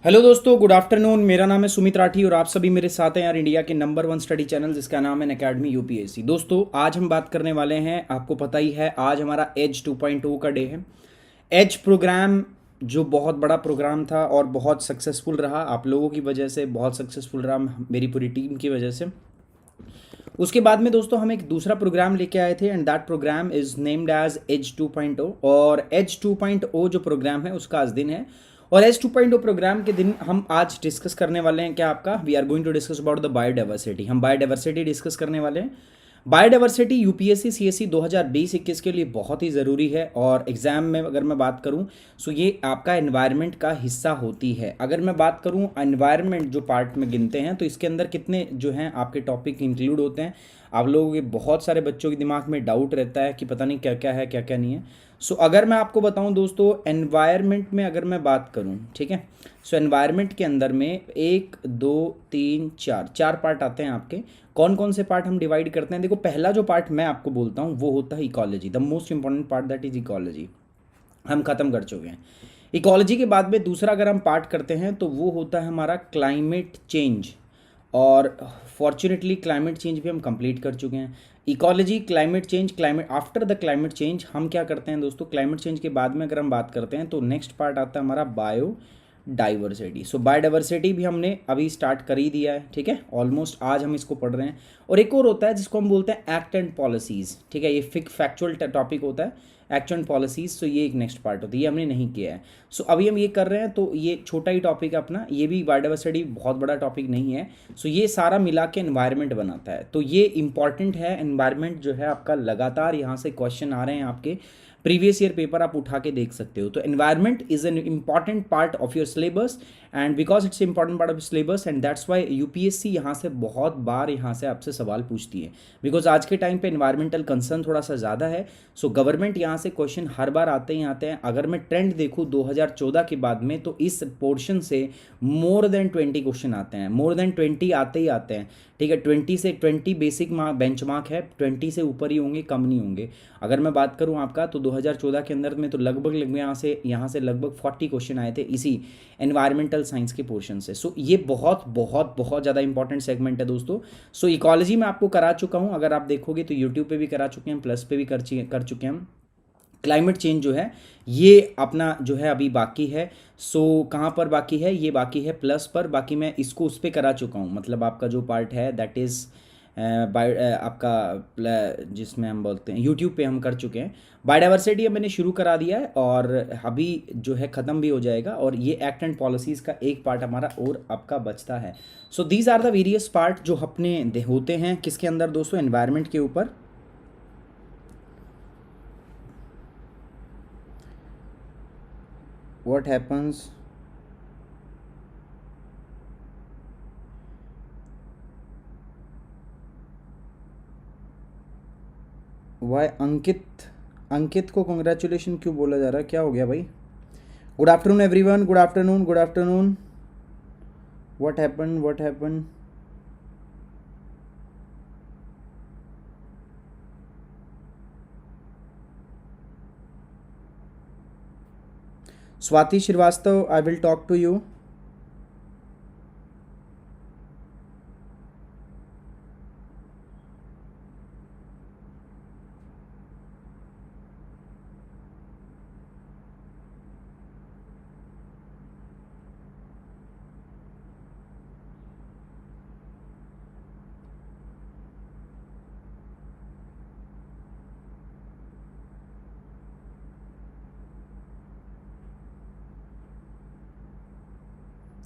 Hello दोस्तों, good afternoon. मेरा नाम है सुमित राठी और आप सभी मेरे साथ हैं यार इंडिया के नंबर 1 स्टडी चैनल जिसका नाम है अकेडमी यूपीएससी। दोस्तों आज हम बात करने वाले हैं, आपको पता ही है आज हमारा एज 2.0 का डे है। एज प्रोग्राम जो बहुत बड़ा प्रोग्राम था और बहुत सक्सेसफुल रहा, आप लोगों की वजह से बहुत सक्सेसफुल रहा, मेरी पूरी टीम की वजह से। उसके बाद में दोस्तों हम एक दूसरा प्रोग्राम लेके आए थे and that programme is named as Edge 2.0। और एज 2.0 जो प्रोग्राम है उसका आज दिन है। और एज 2.0 प्रोग्राम के दिन हम आज डिस्कस करने वाले हैं क्या, आपका we are going to discuss about the biodiversity. हम बायोडाइवर्सिटी डिस्कस करने वाले हैं। बायोडाइवर्सिटी यूपीएससी सीएससी 2020-21 के लिए बहुत ही ज़रूरी है। और एग्ज़ाम में अगर मैं बात करूं सो ये आपका एनवायरनमेंट का हिस्सा होती है। अगर मैं बात करूं एनवायरनमेंट जो पार्ट में गिनते हैं तो इसके अंदर कितने जो हैं आपके टॉपिक इंक्लूड होते हैं। आप लोगों के बहुत सारे बच्चों के दिमाग में डाउट रहता है कि पता नहीं क्या क्या है क्या क्या नहीं है। सो अगर मैं आपको बताऊं दोस्तों, एनवायरनमेंट में अगर मैं बात करूं, ठीक है, सो एनवायरनमेंट के अंदर में 1 2 3 4 पार्ट आते हैं आपके। कौन कौन से पार्ट हम डिवाइड करते हैं? देखो, पहला जो पार्ट मैं आपको बोलता हूँ वो होता है ecology, the most important part that is ecology. हम खत्म कर चुके हैं। इकोलॉजी के बाद में दूसरा अगर हम पार्ट करते हैं तो वो होता है हमारा क्लाइमेट चेंज। और फॉर्चुनेटली क्लाइमेट चेंज भी हम कंप्लीट कर चुके हैं। Ecology, climate change, climate after the climate change हम क्या करते हैं दोस्तों, क्लाइमेट चेंज के बाद में अगर हम बात करते हैं तो नेक्स्ट पार्ट आता है हमारा बायो डाइवर्सिटी। सो बायोडाइवर्सिटी भी हमने अभी स्टार्ट कर ही दिया है, ठीक है, ऑलमोस्ट आज हम इसको पढ़ रहे हैं। और एक और होता है जिसको हम बोलते हैं एक्ट एंड पॉलिसीज़, ठीक है, ये फैक्चुअल टॉपिक होता है एक्ट एंड पॉलिसीज़। सो ये एक नेक्स्ट पार्ट होती है, ये हमने नहीं किया है। सो अभी हम ये कर रहे हैं तो ये छोटा ही टॉपिक है अपना, ये भी बायोडाइवर्सिटी बहुत बड़ा टॉपिक नहीं है। सो ये सारा मिला के एनवायरनमेंट बनाता है, तो ये इंपॉर्टेंट है। एनवायरनमेंट जो है आपका लगातार यहाँ से क्वेश्चन आ रहे हैं आपके प्रीवियस ईयर पेपर, आप उठा के देख सकते हो। तो environment is an important part of your syllabus and because it's important part of syllabus and that's why UPSC यहाँ से बहुत बार यहाँ से आपसे सवाल पूछती है। बिकॉज आज के टाइम पे एनवायरमेंटल कंसर्न थोड़ा सा ज़्यादा है। सो गवर्नमेंट यहाँ से क्वेश्चन हर बार आते ही आते हैं। अगर मैं ट्रेंड देखूँ 2014 के बाद में तो इस पोर्शन से मोर देन 20 क्वेश्चन आते हैं, मोर देन 20 आते ही आते हैं, ठीक है। 20 बेसिक बेंच मार्क है, 20 से ऊपर ही होंगे, कम नहीं होंगे। अगर मैं बात करूं आपका तो 2014 के अंदर में तो लगभग यहाँ से लगभग 40 क्वेश्चन आए थे इसी एनवायरमेंटल साइंस के पोर्शन से। सो ये बहुत बहुत बहुत ज़्यादा इंपॉर्टेंट सेगमेंट है दोस्तों। सो इकोलॉजी में आपको करा चुका हूँ, अगर आप देखोगे तो यूट्यूब पे भी करा चुके हैं, प्लस पे भी कर चुके हैं हम। क्लाइमेट चेंज जो है ये अपना जो है अभी बाकी है। सो कहाँ पर बाकी है? ये बाकी है प्लस पर। बाकी मैं इसको उस पर करा चुका हूँ, मतलब आपका जो पार्ट है दैट इज़ आपका जिसमें हम बोलते हैं यूट्यूब पे हम कर चुके हैं। बायोडाइवर्सिटी अब मैंने शुरू करा दिया है और अभी जो है ख़त्म भी हो जाएगा। और ये एक्ट एंड पॉलिसीज़ का एक पार्ट हमारा और आपका बचता है। So these are the various part जो अपने होते हैं किसके अंदर दोस्तों, एनवायरनमेंट के ऊपर। What happens why अंकित, अंकित को कॉन्ग्रेचुलेशन क्यों बोला जा रहा है, क्या हो गया भाई? Good afternoon everyone, good afternoon, good afternoon. What happen, what happen? Swati Shrivastava, I will talk to you.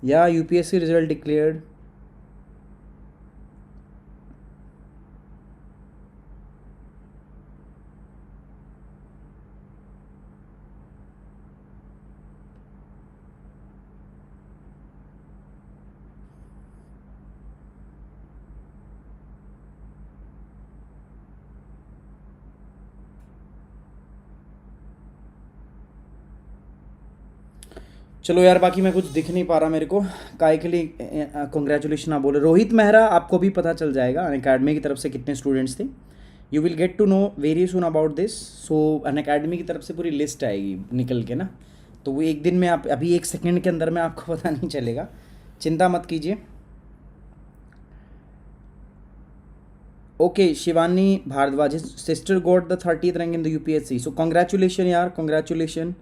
या यूपीएससी रिजल्ट डिक्लेयर्ड। चलो यार, बाकी मैं कुछ दिख नहीं पा रहा मेरे को, काय के लिए कॉन्ग्रेचुलेशन आप बोले। रोहित मेहरा, आपको भी पता चल जाएगा अनअकैडमी की तरफ से कितने स्टूडेंट्स थे। You will get to know very soon about this. So Unacademy की तरफ से पूरी लिस्ट आएगी निकल के ना, तो वो एक दिन में आप अभी 1 सेकंड के अंदर में आपको पता नहीं चलेगा, चिंता मत कीजिए। Okay, Shivani Bhardwaj sister got the 30th rank in the UPSC, so congratulation यार, कॉन्ग्रेचुलेशन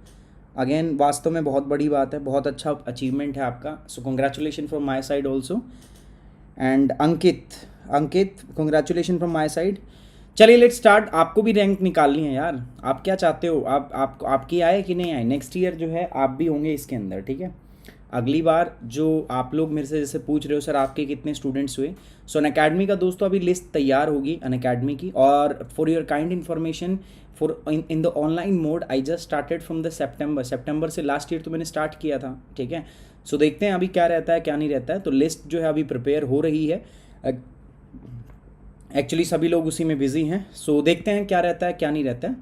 अगेन, वास्तव में बहुत बड़ी बात है, बहुत अच्छा अचीवमेंट है आपका, so congratulation from my side also. And Ankit congratulation from my side. चलिए लेट्स स्टार्ट। आपको भी रैंक निकालनी है यार, आप क्या चाहते हो, आपकी आए कि नहीं आए, नेक्स्ट ईयर जो है आप भी होंगे इसके अंदर, ठीक है। अगली बार जो आप लोग मेरे से जैसे पूछ रहे हो सर आपके कितने स्टूडेंट्स हुए, सो अनअकैडमी का दोस्तों अभी लिस्ट तैयार होगी अनअकैडमी की, और for your kind information for in the online mode I just started from the सितंबर से, लास्ट ईयर तो मैंने स्टार्ट किया था, ठीक है। सो देखते हैं अभी क्या रहता है क्या नहीं रहता है, तो लिस्ट जो है अभी प्रिपेयर हो रही है, एक्चुअली सभी लोग उसी में बिजी हैं, सो देखते हैं क्या रहता है क्या नहीं रहता है।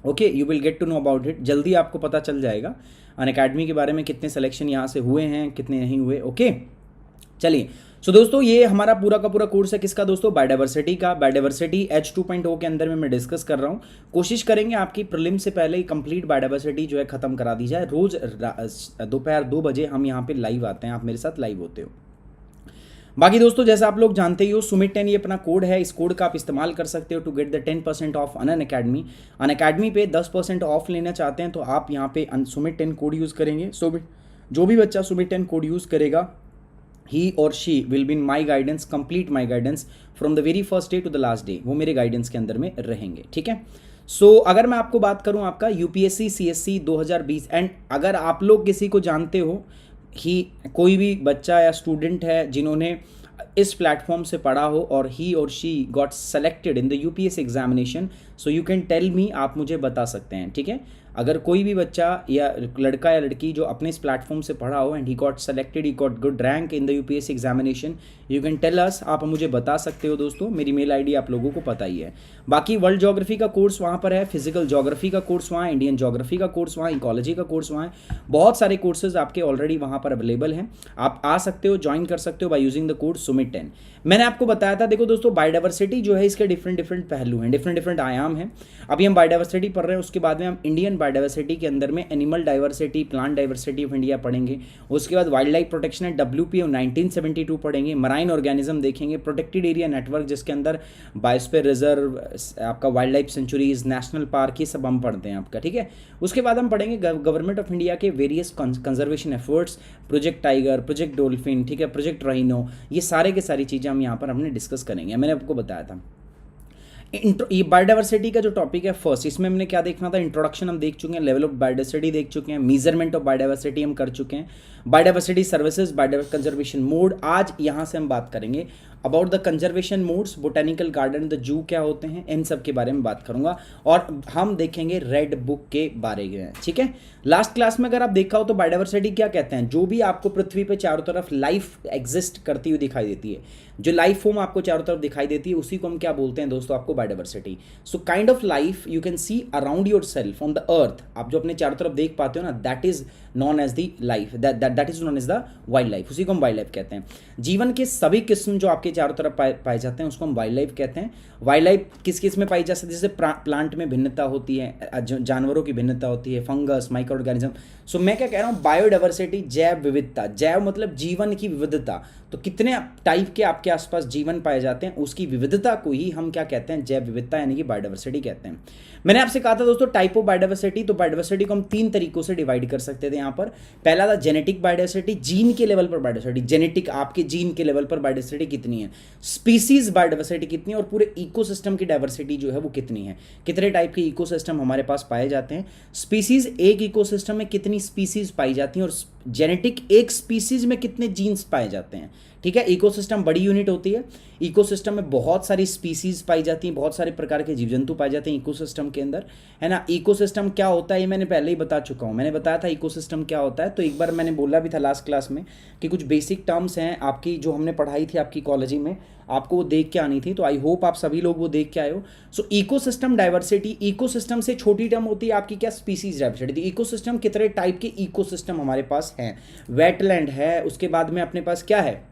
Okay, you will get to know about it, जल्दी आपको पता चल जाएगा अनअकैडमी के बारे में, कितने सिलेक्शन यहाँ से हुए हैं कितने नहीं हुए। ओके चलिए, सो दोस्तों ये हमारा पूरा का पूरा कोर्स है किसका दोस्तों, बायोडाइवर्सिटी का। बायोडाइवर्सिटी H2.0 के अंदर में मैं डिस्कस कर रहा हूँ, कोशिश करेंगे आपकी प्रीलिम से पहले ही कंप्लीट बायोडाइवर्सिटी जो है खत्म करा दी जाए। रोज दोपहर 2 बजे हम यहाँ पे लाइव आते हैं, आप मेरे साथ लाइव होते हो। बाकी दोस्तों जैसा आप लोग जानते ही हो, सुमित 10 ये अपना कोड है, इस कोड का आप इस्तेमाल कर सकते हो to get the 10% off Unacademy. Unacademy पे 10% ऑफ लेना चाहते हैं तो आप यहाँ पे सुमित 10 कोड यूज़ करेंगे। सो जो भी बच्चा सुमित 10 कोड यूज़ करेगा, he or she will be in my guidance, complete my guidance from the very first day to the last day, वो मेरे गाइडेंस के अंदर में रहेंगे, ठीक है। सो अगर मैं आपको बात करूँ आपका यूपीएससी CSC 2020, एंड अगर आप लोग किसी को जानते हो, ही कोई भी बच्चा या स्टूडेंट है जिन्होंने इस प्लेटफॉर्म से पढ़ा हो और he or she got selected in the UPSC examination, so you can tell me, आप मुझे बता सकते हैं, ठीक है। अगर कोई भी बच्चा या लड़का या लड़की जो अपने इस प्लेटफॉर्म से पढ़ा हो and he got selected, he got good rank in the UPSC examination, you can tell us, आप मुझे बता सकते हो दोस्तों, मेरी मेल आईडी आप लोगों को पता ही है। बाकी वर्ल्ड ज्योग्राफी का कोर्स वहाँ पर है, फिजिकल ज्योग्राफी का कोर्स वहाँ, इंडियन ज्योग्राफी का कोर्स वहाँ, इकोलॉजी का कोर्स वहाँ है, बहुत सारे कोर्सेज आपके ऑलरेडी वहाँ पर अवेलेबल हैं, आप आ सकते हो, ज्वाइन कर सकते हो by using the code Sumit 10। मैंने आपको बताया था, देखो दोस्तों बायोडाइवर्सिटी जो है इसके डिफरेंट पहलू हैं, डिफरेंट आयाम हैं। अभी हम बायोडाइवर्सिटी पढ़ रहे हैं, उसके बाद में हम इंडियन बायोडाइवर्सिटी के अंदर में animal diversity, plant diversity of India पढ़ेंगे, उसके बाद वाइल्ड लाइफ प्रोटेक्शन है WPO 1972 पढ़ेंगे, मराइन ऑर्गेनिज्म देखेंगे, प्रोटेक्टेड एरिया नेटवर्क जिसके अंदर बायोस्फीयर रिजर्व, आपका wild life sanctuaries, national park, ये सब हम पढ़ते हैं आपका, ठीक है। उसके बाद हम पढ़ेंगे गवर्नमेंट ऑफ इंडिया के various conservation efforts, project tiger, project dolphin, ठीक है, प्रोजेक्ट राइनो, ये सारे के सारी चीज़ें हम यहाँ पर हमने डिस्कस करेंगे। मैंने आपको बताया था ये बायोडाइवर्सिटी का जो टॉपिक है फर्स्ट, इसमें हमने क्या देखना था, इंट्रोडक्शन हम देख चुके हैं, लेवल ऑफ बायोडाइवर्सिटी देख चुके हैं, मेजरमेंट ऑफ बायोडाइवर्सिटी हम कर चुके हैं, biodiversity services, biodiversity conservation mode. आज यहाँ से हम बात करेंगे about the conservation modes, botanical garden, the zoo क्या होते हैं, इन सब के बारे में बात करूंगा, और हम देखेंगे रेड बुक के बारे में, ठीक है। लास्ट क्लास में अगर आप देखा हो तो बायोडाइवर्सिटी क्या कहते हैं, जो भी आपको पृथ्वी पे चारों तरफ लाइफ एग्जिस्ट करती हुई दिखाई देती है, जो लाइफ फॉर्म आपको चारों तरफ दिखाई देती है, उसी को हम क्या बोलते हैं दोस्तों, आपको biodiversity. So kind of life you can see around yourself on the earth, आप जो अपने चारों तरफ देख पाते हो ना, that is known as the life, that is known as the wildlife, उसी को हम वाइल्ड लाइफ कहते हैं। जीवन के सभी किस्म जो आपके चारों तरफ पाए जाते हैं उसको हम वाइल्ड लाइफ कहते हैं। वाइल्ड लाइफ किस किस में पाई जा सकती है, जैसे प्लांट में भिन्नता होती है, जानवरों की भिन्नता होती है, फंगस, माइक्रो ऑर्गेनिज्म। सो मैं क्या कह रहा हूँ, बायोडाइवर्सिटी, जैव विविधता, जैव मतलब जीवन की विविधता, तो कितने टाइप के आपके आसपास जीवन पाए जाते हैं, उसकी विविधता को ही हम क्या कहते हैं, जैव विविधता यानी कि बायोडाइवर्सिटी कहते हैं। मैंने आपसे कहा था दोस्तों टाइप ऑफ बायोडाइवर्सिटी, तो बायोडाइवर्सिटी को हम 3 तरीकों से डिवाइड कर सकते थे यहाँ पर। पहला था जेनेटिक बायोडाइवर्सिटी, जीन के लेवल पर बायोडाइवर्सिटी, जेनेटिक आपके जीन के लेवल पर बायोडाइवर्सिटी कितनी है, स्पीसीज बायोडाइवर्सिटी कितनी है, और पूरे इकोसिस्टम की डाइवर्सिटी जो है वो कितनी है, कितने टाइप के इकोसिस्टम हमारे पास पाए जाते हैं, स्पीसीज एक इकोसिस्टम में कितनी स्पीसीज पाई जाती हैं, और जेनेटिक एक स्पीसीज में कितने जीन्स पाए जाते हैं, ठीक है। इकोसिस्टम बड़ी यूनिट होती है, इकोसिस्टम में बहुत सारी स्पीसीज पाई जाती हैं, बहुत सारे प्रकार के जीव जंतु पाए जाते हैं इकोसिस्टम के अंदर, है ना। इकोसिस्टम क्या होता है ये मैंने पहले ही बता चुका हूँ, मैंने बताया था इकोसिस्टम क्या होता है, तो एक बार मैंने बोला भी था लास्ट क्लास में कि कुछ बेसिक टर्म्स हैं आपकी जो हमने पढ़ाई थी आपकी कॉलेज में, आपको वो देख के आनी थी, तो आई होप आप सभी लोग वो देख के आए हो। सो इकोसिस्टम डाइवर्सिटी, इकोसिस्टम से छोटी टर्म होती है आपकी क्या, स्पीसीज डाइवर्सिटी। इकोसिस्टम कितने टाइप के इकोसिस्टम हमारे पास हैं, वेटलैंड है, उसके बाद में अपने पास क्या है,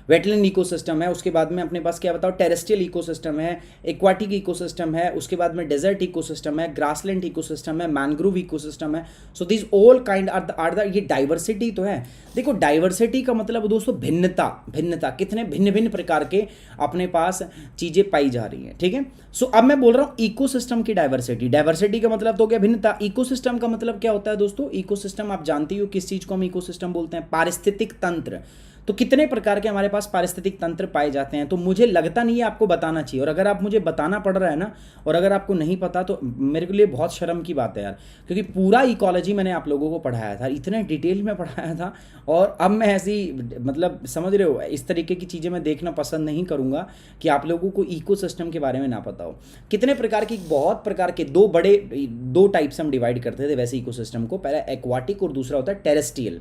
वेटलैंड इकोसिस्टम है, उसके बाद में अपने पास क्या बताओ टेरेस्ट्रियल इकोसिस्टम है, एक्वाटिक इकोसिस्टम है, उसके बाद में डेजर्ट इकोसिस्टम है, ग्रासलैंड इकोसिस्टम है, मैनग्रोव इकोसिस्टम है। So this all kind are the ये डाइवर्सिटी तो है। देखो डाइवर्सिटी का मतलब दोस्तों भिन्नता, भिन्नता कितने भिन्न भिन्न प्रकार के अपने पास चीजें पाई जा रही हैं, ठीक है। सो अब मैं बोल रहा हूं इकोसिस्टम की डाइवर्सिटी। डाइवर्सिटी का मतलब तो क्या भिन्नता, इकोसिस्टम का मतलब क्या होता है दोस्तों, इकोसिस्टम आप जानते हो किस चीज को हम इकोसिस्टम बोलते हैं, पारिस्थितिक तंत्र। तो कितने प्रकार के हमारे पास पारिस्थितिक तंत्र पाए जाते हैं, तो मुझे लगता नहीं है आपको बताना चाहिए, और अगर आप मुझे बताना पड़ रहा है ना, और अगर आपको नहीं पता तो मेरे लिए बहुत शर्म की बात है यार, क्योंकि पूरा इकोलॉजी मैंने आप लोगों को पढ़ाया था, इतने डिटेल में पढ़ाया था, और अब मैं ऐसी मतलब समझ रहे हो इस तरीके की चीज़ें मैं देखना पसंद नहीं करूँगा कि आप लोगों को इकोसिस्टम के बारे में ना पता हो। कितने प्रकार की, बहुत प्रकार के दो टाइप्स हम डिवाइड करते थे वैसे इकोसिस्टम को, पहला एक्वाटिक और दूसरा होता है टेरेस्ट्रियल।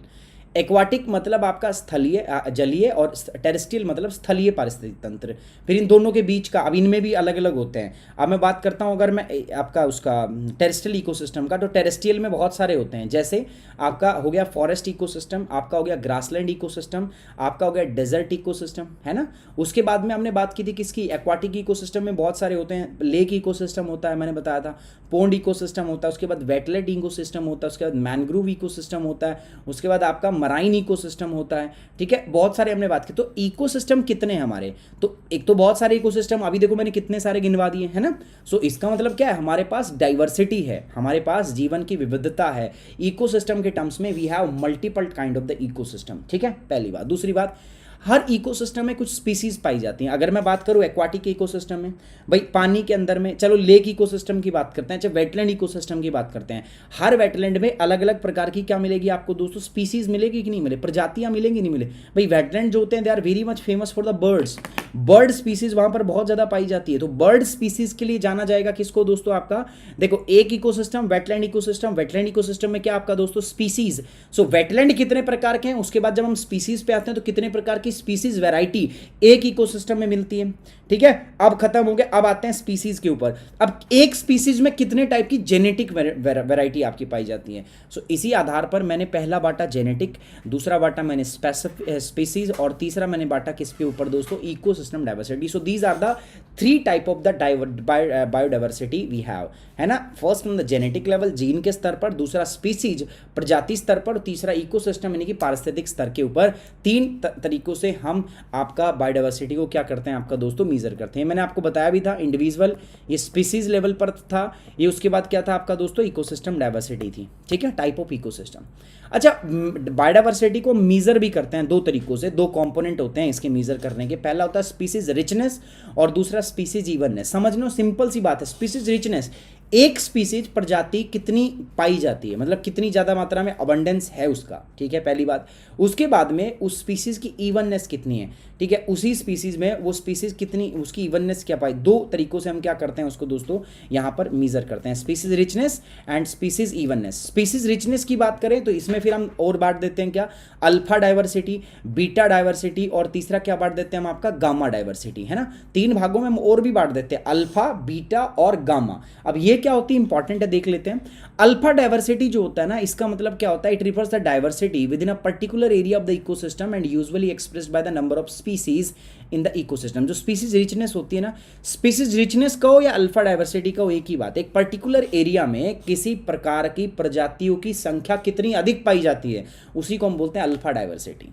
एक्वाटिक मतलब आपका स्थलीय जलीय, और टेरेस्ट्रियल मतलब स्थलीय पारिस्थितिक तंत्र। फिर इन दोनों के बीच का, अब इनमें भी अलग अलग होते हैं। अब मैं बात करता हूँ अगर मैं आपका उसका टेरेस्ट्रियल इकोसिस्टम का, तो टेरेस्ट्रियल में बहुत सारे होते हैं, जैसे आपका हो गया फॉरेस्ट इकोसिस्टम, आपका हो गया ग्रासलैंड इकोसिस्टम, आपका हो गया डेजर्ट इकोसिस्टम, है ना। उसके बाद में हमने बात की थी किसकी, एक्वाटिक इकोसिस्टम में बहुत सारे होते हैं, लेक इकोसिस्टम होता है मैंने बताया था, पोंड इकोसिस्टम होता है, उसके बाद वेटलैंड इकोसिस्टम होता है, उसके बाद मैनग्रोव इकोसिस्टम होता है, उसके बाद आपका मराइन इकोसिस्टम होता है, ठीक है। बहुत सारे हमने बात की। तो इकोसिस्टम कितने हैं हमारे, तो एक तो बहुत सारे इकोसिस्टम, अभी देखो मैंने कितने सारे गिनवा दिए, है ना। सो इसका मतलब क्या है, हमारे पास डाइवर्सिटी है, हमारे पास जीवन की विविधता है। इकोसिस्टम के टर्म्स में we have multiple kind of the ecosystem, ठीक है, पहली बात। दूसरी बात, हर इकोसिस्टम में कुछ स्पीसीज पाई जाती हैं। अगर मैं बात करूं एक्वाटिक इकोसिस्टम में, भाई पानी के अंदर में, चलो लेक इकोसिस्टम की बात करते हैं, चाहे वेटलैंड इकोसिस्टम की बात करते हैं, हर वेटलैंड में अलग अलग प्रकार की क्या मिलेगी आपको दोस्तों, स्पीसीज मिलेगी कि नहीं मिले, प्रजातियां मिलेंगी नहीं मिले। भाई वेटलैंड जो होते हैं they are very much famous for the birds, bird species वहां पर बहुत ज्यादा पाई जाती है। तो बर्ड स्पीसीज के लिए जाना जाएगा किसको दोस्तों, आपका देखो एक ecosystem wetland ecosystem, wetland ecosystem में क्या आपका दोस्तों स्पीसीज। सो वेटलैंड कितने प्रकार के हैं, उसके बाद जब हम स्पीसीज पे आते हैं तो कितने प्रकार की स्पीसीज वैरायटी एक इकोसिस्टम में मिलती है, ठीक है। अब खत्म हो गया, अब आते हैं स्पीसीज के ऊपर। अब एक स्पीसीज में कितने टाइप की जेनेटिक वैरायटी आपकी पाई जाती है। सो इसी आधार पर मैंने पहला बांटा जेनेटिक, दूसरा बांटा मैंने स्पीसीज, और तीसरा मैंने बांटा किसके ऊपर दोस्तों, ecosystem diversity. So these are the 3 type of the biodiversity we have, है ना। First on the genetic level, gene के स्तर पर, दूसरा स्पीसीज प्रजाति स्तर पर, तीसरा इकोसिस्टम यानी कि पारिस्थितिक स्तर के ऊपर। 3 तरीकों से हम आपका बायोडाइवर्सिटी को क्या करते हैं आपका दोस्तों, मेजर करते हैं। मैंने आपको बताया भी था इंडिविजुअल, ये स्पीसीज लेवल पर था, ये उसके बाद क्या था आपका दोस्तों, इकोसिस्टम डाइवर्सिटी थी, ठीक है, टाइप ऑफ इकोसिस्टम। अच्छा, बायोडाइवर्सिटी को मेजर भी करते हैं 2 तरीकों से, 2 कंपोनेंट होते हैं इसके मेजर करने के। पहला होता है स्पीसीज रिचनेस और दूसरा स्पीसीज इवननेस। समझ लो सिंपल सी बात है, स्पीसीज रिचनेस, एक स्पीसीज प्रजाति कितनी पाई जाती है, मतलब कितनी ज़्यादा मात्रा में अबंडेंस है उसका, ठीक है, पहली बात। उसके बाद में उस स्पीसीज की इवननेस कितनी है, ठीक है, उसी स्पीसीज में वो स्पीसीज कितनी, उसकी इवननेस क्या पाई। 2 तरीकों से हम क्या करते हैं उसको दोस्तों यहाँ पर मेजर करते हैं, species richness and species evenness. Species richness की बात करें तो इसमें फिर हम और बांट देते हैं क्या, अल्फा डाइवर्सिटी, बीटा डाइवर्सिटी, और तीसरा क्या बांट देते हैं हम आपका गामा डाइवर्सिटी, है ना। 3 भागों में हम और भी बांट देते हैं, अल्फा, बीटा और गामा। अब ये क्या होती है, इंपॉर्टेंट है, देख लेते हैं। अल्फा डाइवर्सिटी जो होता है ना, इसका मतलब क्या होता है, it refers the diversity within a particular area of the ecosystem and usually expressed by the number of species in the ecosystem. जो स्पीसीज रिचनेस होती है ना, स्पीसीज रिचनेस कहो या अल्फा डाइवर्सिटी कहो, एक ही बात, एक पर्टिकुलर एरिया में किसी प्रकार की प्रजातियों की संख्या कितनी अधिक पाई जाती है, उसी को हम बोलते हैं अल्फा डाइवर्सिटी।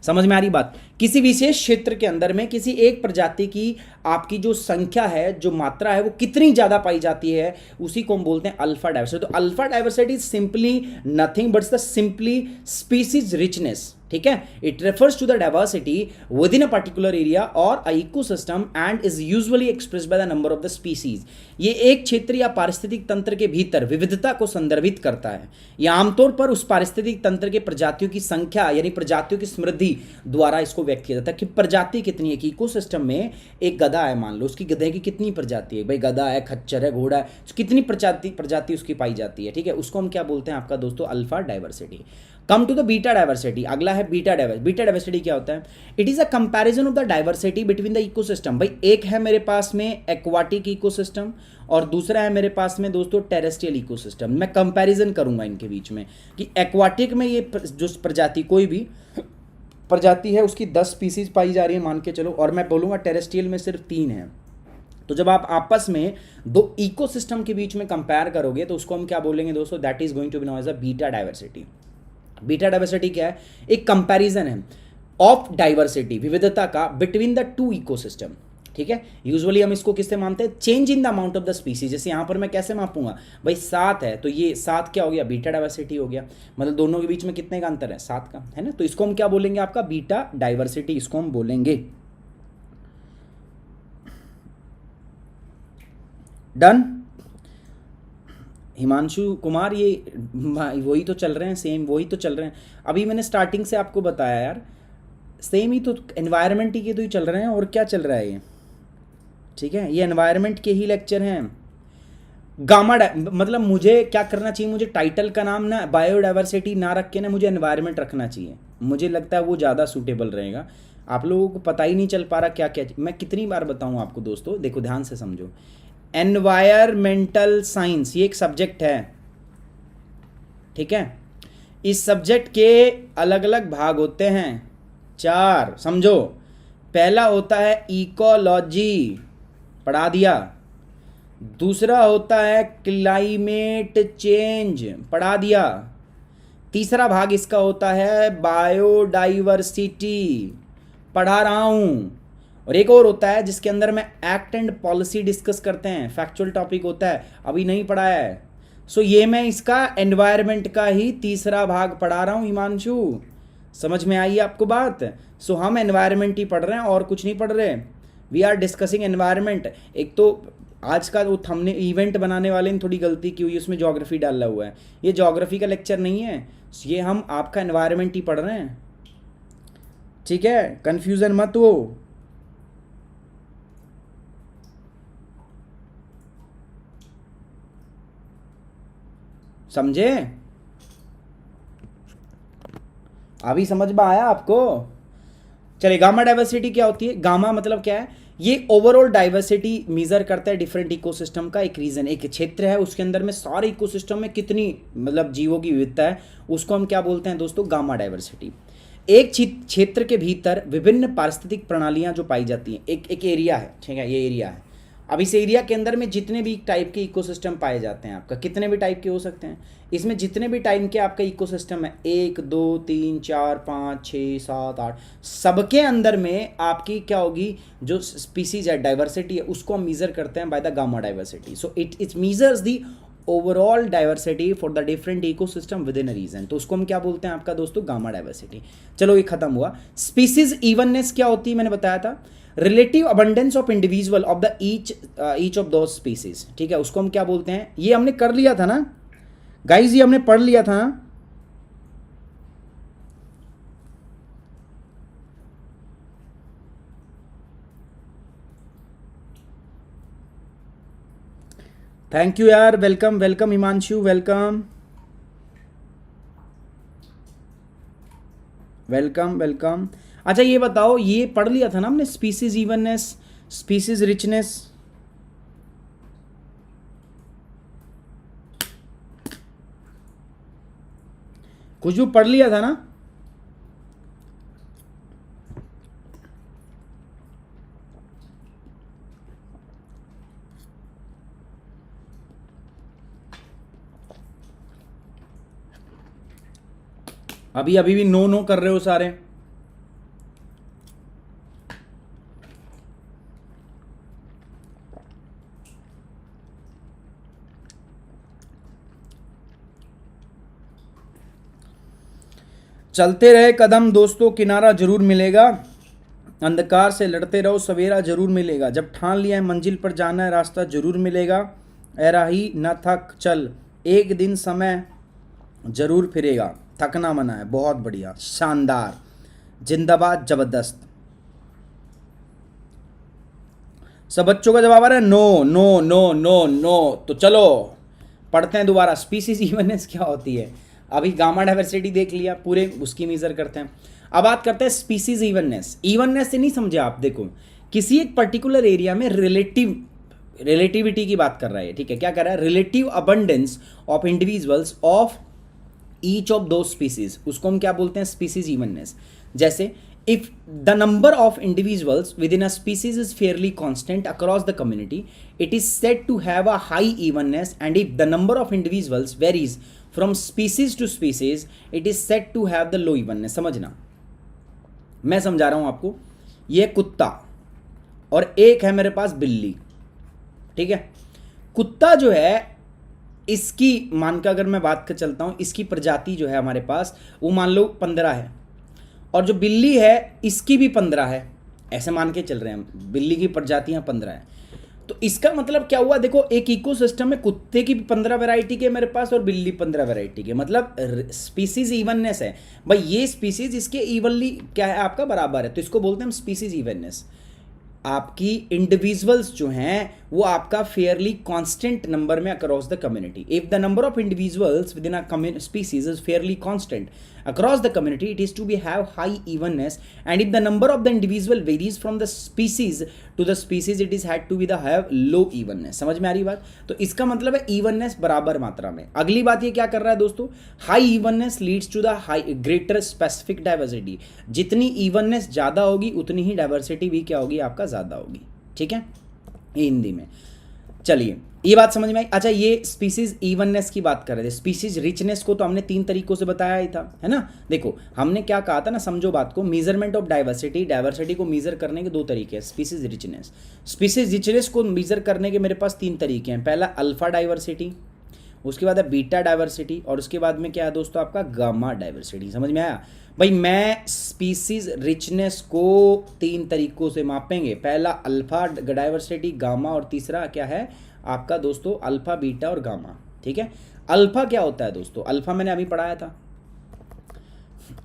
समझ में आ रही बात, किसी विशेष क्षेत्र के अंदर में किसी एक प्रजाति की आपकी जो संख्या है, जो मात्रा है, वो कितनी ज्यादा पाई जाती है, उसी को हम बोलते हैं अल्फा डाइवर्सिटी। तो alpha diversity simply nothing but the simply species richness, ठीक है। It refers to the diversity within a particular area और a ecosystem and is usually expressed by the number of the species. ये एक क्षेत्र या पारिस्थितिक तंत्र के भीतर विविधता को संदर्भित करता है। यह आमतौर पर उस पारिस्थितिक तंत्र के प्रजातियों की संख्या यानी प्रजातियों की समृद्धि द्वारा इसको व्यक्त किया जाता है कि प्रजाति कितनी है। कि इकोसिस्टम में एक गधा है, मान लो, उसकी गधे की कितनी प्रजाति है, भाई गधा है, खच्चर है, घोड़ा है, कितनी प्रजाति उसकी पाई जाती है, ठीक है, उसको हम क्या बोलते हैं आपका दोस्तों, alpha diversity. Come to the beta diversity, अगला है बीटा डाइवर्सिटी। बीटा डाइवर्सिटी क्या होता है, it is a comparison of the diversity between the ecosystem. भाई एक है मेरे पास में एक्वाटिक इकोसिस्टम और दूसरा है मेरे पास में दोस्तों टेरेस्ट्रियल इकोसिस्टम। मैं कंपैरिजन करूंगा इनके बीच में कि एक्वाटिक में ये जो प्रजाति, कोई भी प्रजाति है उसकी 10 स्पीसीज पाई जा रही है मान के चलो, और मैं बोलूँगा टेरेस्ट्रियल में सिर्फ 3 है। तो जब आप आपस में दो इकोसिस्टम के बीच में कंपेयर करोगे तो उसको हम क्या बोलेंगे दोस्तों, that is going to be known as a beta diversity. Beta diversity क्या है, एक कंपैरिजन है ऑफ डाइवर्सिटी, विविधता का, बिटवीन द टू इकोसिस्टम। ठीक है, यूजुअली हम इसको किससे मानते हैं, change in the amount of the species. जैसे यहाँ पर मैं कैसे मापूंगा भाई, 7 है तो ये 7 क्या हो गया, बीटा डाइवर्सिटी हो गया, मतलब दोनों के बीच में कितने का अंतर है, 7 का, है ना। तो इसको हम क्या बोलेंगे, आपका बीटा डाइवर्सिटी, इसको हम बोलेंगे। डन। हिमांशु कुमार, ये वही तो चल रहे हैं, सेम वही तो चल रहे हैं। अभी मैंने स्टार्टिंग से आपको बताया यार, सेम ही तो एनवायरनमेंट के तो ही चल रहे हैं, और क्या चल रहा है ये। ठीक है, ये एनवायरनमेंट के ही लेक्चर हैं। गामा मतलब मुझे क्या करना चाहिए, मुझे टाइटल का नाम ना बायोडाइवर्सिटी ना रख के ना मुझे एनवायरनमेंट रखना चाहिए, मुझे लगता है वो ज़्यादा सूटेबल रहेगा। आप लोगों को पता ही नहीं चल पा रहा क्या क्या, मैं कितनी बार बताऊँ आपको दोस्तों, देखो ध्यान से समझो। एनवायरमेंटल साइंस ये एक सब्जेक्ट है, ठीक है। इस सब्जेक्ट के अलग अलग भाग होते हैं 4, समझो। पहला होता है इकोलॉजी, पढ़ा दिया। दूसरा होता है क्लाइमेट चेंज, पढ़ा दिया। तीसरा भाग इसका होता है बायोडाइवर्सिटी, पढ़ा रहा हूँ। और एक और होता है जिसके अंदर में एक्ट एंड पॉलिसी डिस्कस करते हैं, फैक्चुअल टॉपिक होता है, अभी नहीं पढ़ाया है। सो ये मैं इसका एनवायरनमेंट का ही तीसरा भाग पढ़ा रहा हूँ हिमांशु, समझ में आई आपको बात। सो हम एनवायरनमेंट ही पढ़ रहे हैं और कुछ नहीं पढ़ रहे, वी आर डिस्कसिंग एनवायरनमेंट। एक तो आज का वो हमने इवेंट बनाने वाले ने थोड़ी गलती की हुई, उसमें ज्योग्राफी डाला हुआ है, ये ज्योग्राफी का लेक्चर नहीं है, ये हम आपका एनवायरनमेंट ही पढ़ रहे हैं। ठीक है, कन्फ्यूज़न मत हो। समझे, अभी समझ में आया आपको। चलिए, गामा डाइवर्सिटी क्या होती है, गामा मतलब क्या है, ये ओवरऑल डाइवर्सिटी मेजर करता है डिफरेंट इकोसिस्टम का। एक रीजन, एक क्षेत्र है, उसके अंदर में सारे इकोसिस्टम में कितनी मतलब जीवों की विविधता है, उसको हम क्या बोलते हैं दोस्तों, गामा डाइवर्सिटी। एक क्षेत्र के भीतर विभिन्न पारिस्थितिक प्रणालियां जो पाई जाती हैं, एक एरिया है, ठीक है, ये एरिया है। अब इस एरिया के अंदर में जितने भी टाइप के इकोसिस्टम पाए जाते हैं, आपका कितने भी टाइप के हो सकते हैं, इसमें जितने भी टाइप के आपका इकोसिस्टम है, 1 2 3 4 5 6 7 8, सबके अंदर में आपकी क्या होगी, जो स्पीसीज है, डाइवर्सिटी है, उसको हम मीजर करते हैं by the gamma diversity. So it measures the overall diversity for the different ecosystem within a region. तो उसको हम क्या बोलते हैं आपका दोस्तों, गामा डाइवर्सिटी। चलो ये खत्म हुआ। स्पीसीज इवननेस क्या होती है, मैंने बताया था, relative abundance of individual of the each of दो स्पीसीज। ठीक है, उसको हम क्या बोलते हैं, ये हमने कर लिया था ना गाइज, ये हमने पढ़ लिया था ना। थैंक यू यार, welcome welcome Himanshu, welcome welcome welcome. अच्छा ये बताओ, ये पढ़ लिया था ना हमने, स्पीसीज इवननेस, स्पीसीज रिचनेस। कुछ भी पढ़ लिया था ना। अभी अभी भी नो नो कर रहे हो सारे। चलते रहे कदम दोस्तों, किनारा जरूर मिलेगा। अंधकार से लड़ते रहो, सवेरा जरूर मिलेगा। जब ठान लिया है मंजिल पर जाना है, रास्ता जरूर मिलेगा। ऐ राही न थक चल, एक दिन समय जरूर फिरेगा। थकना मना है, बहुत बढ़िया, शानदार, जिंदाबाद, जबरदस्त। सब बच्चों का जवाब आ रहा है no no no no no. तो चलो पढ़ते हैं दोबारा, स्पीसीज इवननेस क्या होती है। अभी गामा डाइवर्सिटी देख लिया, पूरे उसकी मेजर करते हैं। अब बात करते हैं स्पीसीज इवननेस। इवननेस से नहीं समझे आप, देखो किसी एक पर्टिकुलर एरिया में रिलेटिविटी की बात कर रहा है, ठीक है। क्या कर रहा है, relative abundance of individuals of each of दो स्पीसीज, उसको हम क्या बोलते हैं, स्पीसीज इवननेस। जैसे if the number of individuals within a species is fairly constant across the community, it is said to have a high evenness, and if the number of individuals varies from species to species, it is said to have the low evenness. समझना, मैं समझा रहा हूं आपको। ये कुत्ता और एक है मेरे पास बिल्ली, ठीक है। कुत्ता जो है इसकी मान का अगर मैं बात कर चलता हूं, इसकी प्रजाति जो है हमारे पास वो मान लो 15 है, और जो बिल्ली है इसकी भी 15 है, ऐसे मान के चल रहे हैं हम, बिल्ली की प्रजातियां 15 है। तो इसका मतलब क्या हुआ, देखो एक इकोसिस्टम में कुत्ते की भी 15 वैरायटी के मेरे पास और बिल्ली 15 वैरायटी के, मतलब स्पीसीज इवननेस है भाई। ये स्पीसीज इसके इवनली क्या है आपका बराबर है, तो इसको बोलते हैं हम स्पीसीज इवननेस। आपकी इंडिविजुअल्स जो हैं वो आपका फेयरली कांस्टेंट नंबर में across the community. If the number of individuals within a species is fairly constant across the community, it is to be have high evenness, and if the number of the individual varies from the species to the species, it is had to be the have low evenness। समझ में आ रही बात? तो इसका मतलब है evenness बराबर मात्रा में। अगली बात ये क्या कर रहा है दोस्तों, high evenness leads to the high greater specific diversity। जितनी evenness ज़्यादा होगी उतनी ही diversity भी क्या होगी आपका ज़्यादा होगी, ठीक है, ये हिंदी में। चलिए ये बात समझ में आई। अच्छा, ये स्पीसीज इवननेस की बात कर रहे थे। स्पीसीज रिचनेस को तो हमने 3 तरीकों से बताया ही था, है ना। देखो हमने क्या कहा था ना, समझो बात को, मेजरमेंट ऑफ डाइवर्सिटी। डाइवर्सिटी को मेजर करने के 2 तरीके हैं, स्पीसीज रिचनेस। स्पीसीज रिचनेस को मेजर करने के मेरे पास 3 तरीके हैं। पहला अल्फा डाइवर्सिटी, उसके बाद है बीटा डाइवर्सिटी, और उसके बाद में क्या है दोस्तों आपका गामा डाइवर्सिटी। समझ में आया भाई? मैं स्पीसीज रिचनेस को 3 तरीकों से मापेंगे। पहला अल्फा डाइवर्सिटी, गामा, और तीसरा क्या है आपका दोस्तों अल्फा, बीटा और गामा, ठीक है। अल्फा क्या होता है दोस्तों, अल्फा मैंने अभी पढ़ाया था।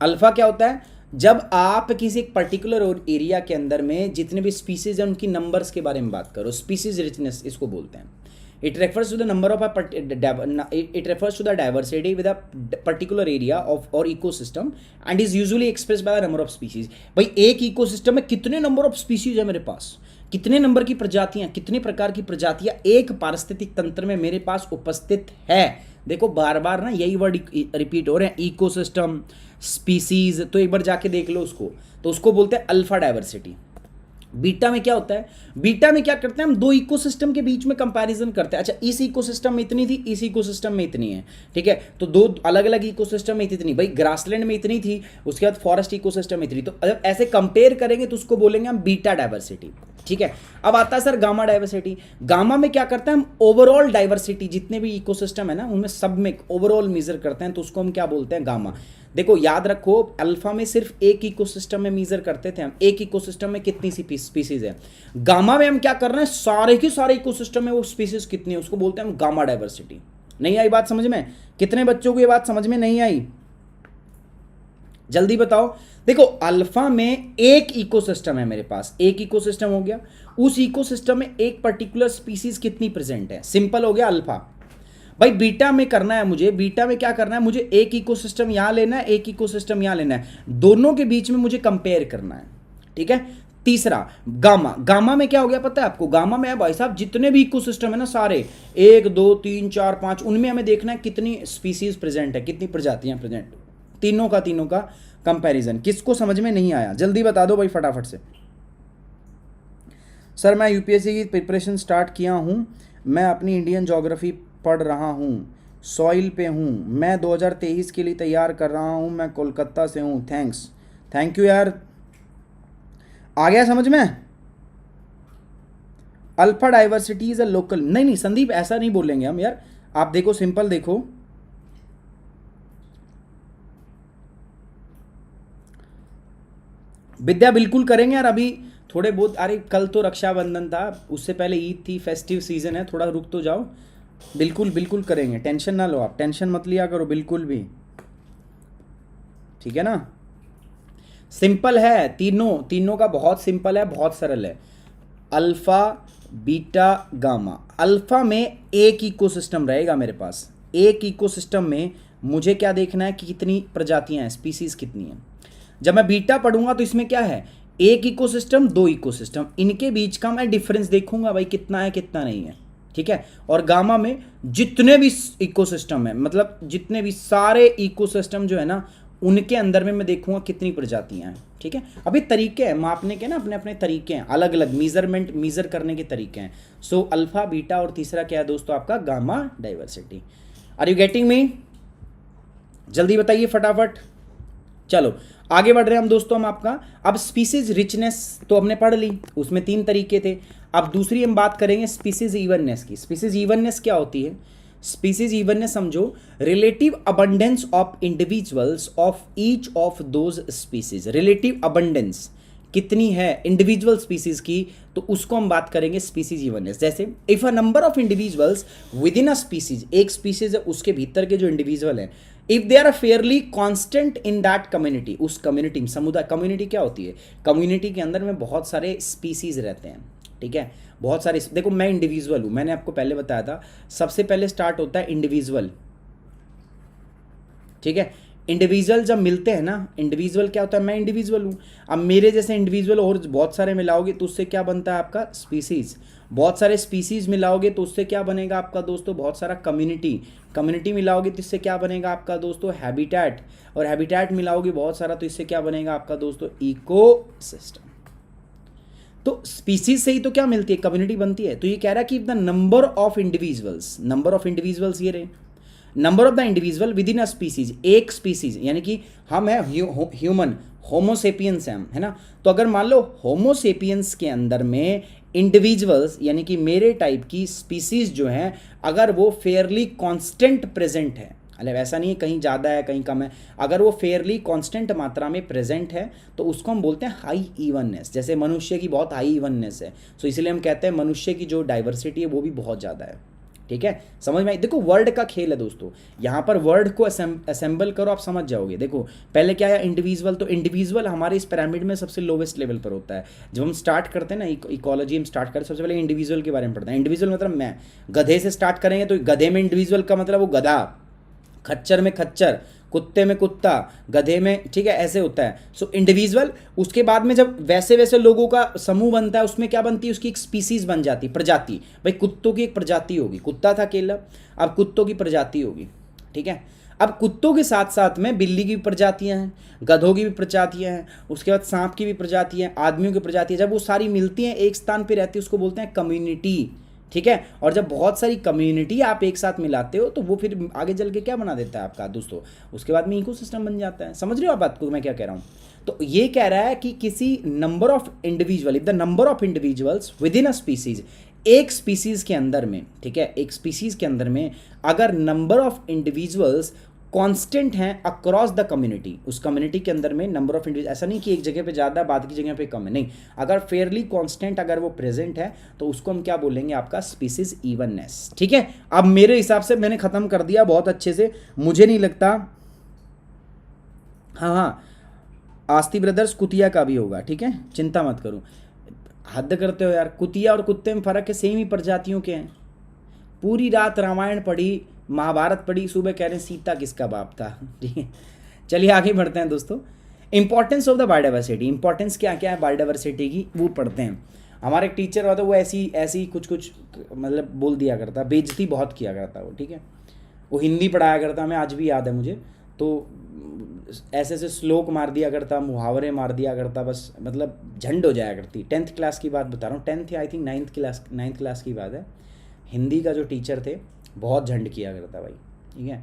अल्फा क्या होता है, जब आप किसी एक पर्टिकुलर एरिया के अंदर में जितने भी स्पीसीज हैं उनकी नंबर्स के बारे में बात करो, स्पीसीज रिचनेस इसको बोलते हैं। It refers to the number of it refers to the diversity with a particular area of or ecosystem and is usually expressed by the number of species। भाई एक इकोसिस्टम में कितने नंबर ऑफ स्पीसीज है मेरे पास, कितने number की प्रजातियां, कितने प्रकार की प्रजातियां एक पारिस्थितिक तंत्र में मेरे पास उपस्थित है। देखो बार बार ना यही वर्ड रिपीट हो रहे हैं, इकोसिस्टम, स्पीसीज, तो एक बार जाके देख लो उसको, तो उसको बोलते हैं अल्फा डाइवर्सिटी। बीटा में क्या होता है, बीटा में क्या करते हैं हम, 2 इकोसिस्टम के बीच में कंपैरिजन करते हैं। अच्छा, इस इकोसिस्टम में इतनी थी, इस इकोसिस्टम में इतनी है, ठीक है, तो 2 अलग अलग इकोसिस्टम में इतनी, भाई ग्रासलैंड में इतनी थी, उसके बाद फॉरेस्ट इकोसिस्टम में इतनी, तो अगर ऐसे कंपेयर करेंगे तो उसको बोलेंगे हम बीटा डाइवर्सिटी, ठीक है। अब आता है सर गामा डाइवर्सिटी। गामा में क्या करते हैं हम, ओवरऑल डाइवर्सिटी, जितने भी इकोसिस्टम है ना उनमें सब में ओवरऑल मेजर करते हैं, तो उसको हम क्या बोलते हैं, गामा। देखो याद रखो, अल्फा में सिर्फ एक इकोसिस्टम में मेजर करते थे हम, एक इकोसिस्टम में कितनी सी स्पीसीज है। गामा में हम क्या कर रहे हैं, सारे के सारे इकोसिस्टम में वो स्पीसीज कितनी है, उसको बोलते हैं हम गामा डाइवर्सिटी। नहीं आई बात समझ में? कितने बच्चों को ये बात समझ में नहीं आई, जल्दी बताओ। देखो अल्फा में एक इकोसिस्टम है मेरे पास, एक इकोसिस्टम हो गया, उस इकोसिस्टम में एक पर्टिकुलर स्पीसीज कितनी प्रेजेंट है, सिंपल हो गया अल्फा। भाई बीटा में करना है मुझे, बीटा में क्या करना है मुझे, एक इकोसिस्टम यहां लेना है, एक इकोसिस्टम यहां लेना है, दोनों के बीच में मुझे कंपेयर करना है, ठीक है। तीसरा गामा, गामा में क्या हो गया पता है आपको, गामा में है भाई साहब जितने भी इकोसिस्टम है ना सारे, 1 2 3 4 5, उनमें हमें देखना है कितनी स्पीसीज प्रेजेंट है, कितनी प्रजातियां प्रेजेंट, तीनों का कंपैरिजन। किसको समझ में नहीं आया जल्दी बता दो भाई फटाफट से। सर मैं यूपीएससी की प्रिपरेशन स्टार्ट किया हूं, मैं अपनी इंडियन ज्योग्राफी पढ़ रहा हूं, सॉइल पे हूं, मैं 2023 के लिए तैयार कर रहा हूं, मैं कोलकाता से हूं। थैंक यू यार, आ गया समझ में। Alpha diversity is a local, नहीं संदीप ऐसा नहीं बोलेंगे हम यार, आप देखो सिंपल देखो, विद्या बिल्कुल करेंगे यार। अभी थोड़े बहुत, अरे कल तो रक्षाबंधन था, उससे पहले ईद थी, फेस्टिव सीजन है, थोड़ा रुक तो जाओ। बिल्कुल करेंगे, टेंशन ना लो आप, टेंशन मत लिया करो बिल्कुल भी, ठीक है ना। सिंपल है, तीनों का बहुत सिंपल है, बहुत सरल है। अल्फा बीटा गामा, अल्फा में एक इकोसिस्टम रहेगा मेरे पास, एक इकोसिस्टम में मुझे क्या देखना है कि कितनी प्रजातियां हैं, स्पीसीज कितनी हैं। जब मैं बीटा पढ़ूंगा तो इसमें क्या है, एक इकोसिस्टम 2 इकोसिस्टम, इनके बीच का मैं डिफरेंस देखूंगा भाई कितना है कितना नहीं है, ठीक है। और गामा में जितने भी इकोसिस्टम है, मतलब जितने भी सारे इकोसिस्टम जो है ना उनके अंदर में मैं देखूंगा कितनी प्रजातियां हैं। ठीक है, अभी तरीके हैं मापने के ना, अपने अपने तरीके हैं, अलग अलग मेजर करने के तरीके हैं। सो अल्फा, बीटा और तीसरा क्या है दोस्तों आपका gamma diversity. Are you getting me? जल्दी बताइए फटाफट। चलो आगे बढ़ रहे हैं हम दोस्तों। हम आपका अब स्पीसीज रिचनेस तो हमने पढ़ ली, उसमें 3 तरीके थे। अब दूसरी हम बात करेंगे स्पीसीज इवननेस की। स्पीसीज इवननेस क्या होती है? स्पीसीज इवननेस समझो, relative abundance of individuals of each of those species. Relative abundance कितनी है इंडिविजुअल स्पीसीज की, तो उसको हम बात करेंगे स्पीसीज इवननेस। जैसे if a number of individuals within a species, एक स्पीसीज है उसके भीतर के जो इंडिविजुअल है, if they are fairly constant in that community, उस कम्युनिटी में, समुदाय, कम्युनिटी क्या होती है? कम्युनिटी के अंदर में बहुत सारे स्पीसीज रहते हैं। ठीक है, बहुत सारे। देखो मैं इंडिविजुअल हूं, मैंने आपको पहले बताया था, सबसे पहले स्टार्ट होता है इंडिविजुअल। ठीक है, इंडिविजुअल जब मिलते हैं ना, इंडिविजुअल क्या होता है? मैं इंडिविजुअल हूँ। अब मेरे जैसे इंडिविजुअल और बहुत सारे मिलाओगे तो उससे क्या बनता है आपका? स्पीसीज। बहुत सारे स्पीसीज मिलाओगे तो उससे क्या बनेगा आपका दोस्तों? बहुत सारा कम्युनिटी। कम्युनिटी मिलाओगे तो इससे क्या बनेगा आपका दोस्तों? हैबिटेट। और हैबिटेट मिलाओगे बहुत सारा तो इससे क्या बनेगा आपका दोस्तों? इकोसिस्टम। तो स्पीसीज से ही तो क्या मिलती है? कम्युनिटी बनती है। तो ये कह रहा है कि the number of individuals, number of individuals ये रहे, number of the individual with in a species, एक स्पीसीज, यानी कि हम है ह्यूमन, होमोसेपियंस हैं हम, है ना। तो अगर मान लो होमोसेपियंस के अंदर में इंडिविजुअल्स यानी कि मेरे टाइप की स्पीसीज जो हैं, अगर वो फेयरली कांस्टेंट प्रेजेंट है, मतलब ऐसा नहीं है कहीं ज़्यादा है कहीं कम है, अगर वो फेयरली कांस्टेंट मात्रा में प्रेजेंट है तो उसको हम बोलते हैं हाई इवननेस। जैसे मनुष्य की बहुत हाई इवननेस है, सो इसलिए हम कहते हैं मनुष्य की जो डाइवर्सिटी है वो भी बहुत ज़्यादा है। ठीक है, समझ में? देखो वर्ड का खेल है दोस्तों, यहाँ पर वर्ड को असेंबल करो, आप समझ जाओगे। देखो पहले क्या है? इंडिविजुअल। तो इंडिविजुअल हमारे इस पिरामिड में सबसे लोवेस्ट लेवल पर होता है। जब हम स्टार्ट करते हैं ना इकोलॉजी, हम स्टार्ट करें सबसे पहले इंडिविजुअल के बारे में पढ़ते हैं। इंडिविजुअल मतलब मैं, गधे से स्टार्ट करेंगे तो गधे में इंडिविजुअल का मतलब वो गधा, खच्चर में खच्चर, कुत्ते में कुत्ता, गधे में, ठीक है, ऐसे होता है। So individual. उसके बाद में जब वैसे वैसे लोगों का समूह बनता है, उसमें क्या बनती है? उसकी एक स्पीसीज बन जाती है, प्रजाति। भाई कुत्तों की एक प्रजाति होगी, कुत्ता था अकेला, अब कुत्तों की प्रजाति होगी। ठीक है, अब कुत्तों के साथ साथ में बिल्ली की भी प्रजातियां हैं, गधों की भी प्रजातियां हैं, उसके बाद सांप की भी प्रजातियां हैं, आदमियों की प्रजातियां। जब वो सारी मिलती हैं एक स्थान पर रहती है, उसको बोलते हैं कम्युनिटी। ठीक है, और जब बहुत सारी कम्युनिटी आप एक साथ मिलाते हो तो वो फिर आगे चल के क्या बना देता है आपका दोस्तों? उसके बाद में इकोसिस्टम बन जाता है। समझ रहे हो आप बात को मैं क्या कह रहा हूँ? तो ये कह रहा है कि किसी number of individual, if the number of individuals within a species, एक स्पीसीज के अंदर में, ठीक है, एक स्पीसीज के अंदर में अगर नंबर ऑफ इंडिविजुअल्स कांस्टेंट हैं अक्रॉस द कम्युनिटी, उस कम्युनिटी के अंदर में नंबर ऑफ इंडिविजुअल, ऐसा नहीं कि एक जगह पे ज़्यादा बाद की जगह पे कम है, नहीं, अगर फेयरली कांस्टेंट अगर वो प्रेजेंट है तो उसको हम क्या बोलेंगे? आपका स्पीसीज इवननेस। ठीक है, अब मेरे हिसाब से मैंने ख़त्म कर दिया बहुत अच्छे से, मुझे नहीं लगता। हाँ, आस्ती ब्रदर्स कुतिया का भी होगा, ठीक है, चिंता मत करो। हद करते हो यार, कुतिया और कुत्ते में फ़र्क है, सेम ही प्रजातियों के हैं। पूरी रात रामायण पढ़ी, महाभारत पढ़ी, सुबह कह रहे हैं सीता किसका बाप था। ठीक है, चलिए आगे बढ़ते हैं दोस्तों। Importance of the biodiversity, importance क्या क्या है बायोडाइवर्सिटी की, वो पढ़ते हैं। हमारे एक टीचर होता वो ऐसी कुछ मतलब बोल दिया करता, बेइज्जती बहुत किया करता वो। ठीक है, वो हिंदी पढ़ाया करता, हमें आज भी याद है मुझे, तो ऐसे ऐसे श्लोक मार दिया करता, मुहावरे मार दिया करता, बस मतलब झंड हो जाया करती। 10th क्लास की बात बता रहा हूँ, 10th या आई थिंक 9th क्लास की बात है। हिंदी का जो टीचर थे बहुत झंड किया करता भाई। ठीक है,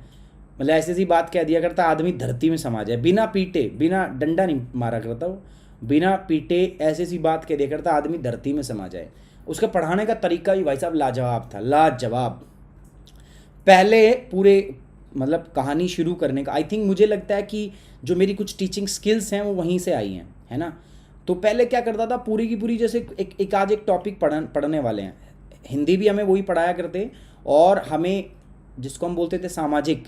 मतलब ऐसी ऐसी बात कह दिया करता आदमी धरती में समा जाए, बिना पीटे, बिना डंडा नहीं मारा करता वो, बिना पीटे ऐसी ऐसी बात कह दिया करता आदमी धरती में समा जाए। उसका पढ़ाने का तरीका भी भाई साहब लाजवाब था, लाजवाब। पहले पूरे मतलब कहानी शुरू करने का, आई थिंक मुझे लगता है कि जो मेरी कुछ टीचिंग स्किल्स हैं वो वहीं से आई हैं, है ना। तो पहले क्या करता था, पूरी की पूरी जैसे एक आज एक टॉपिक पढ़ने वाले हैं, हिंदी भी हमें वही पढ़ाया करते, और हमें जिसको हम बोलते थे सामाजिक,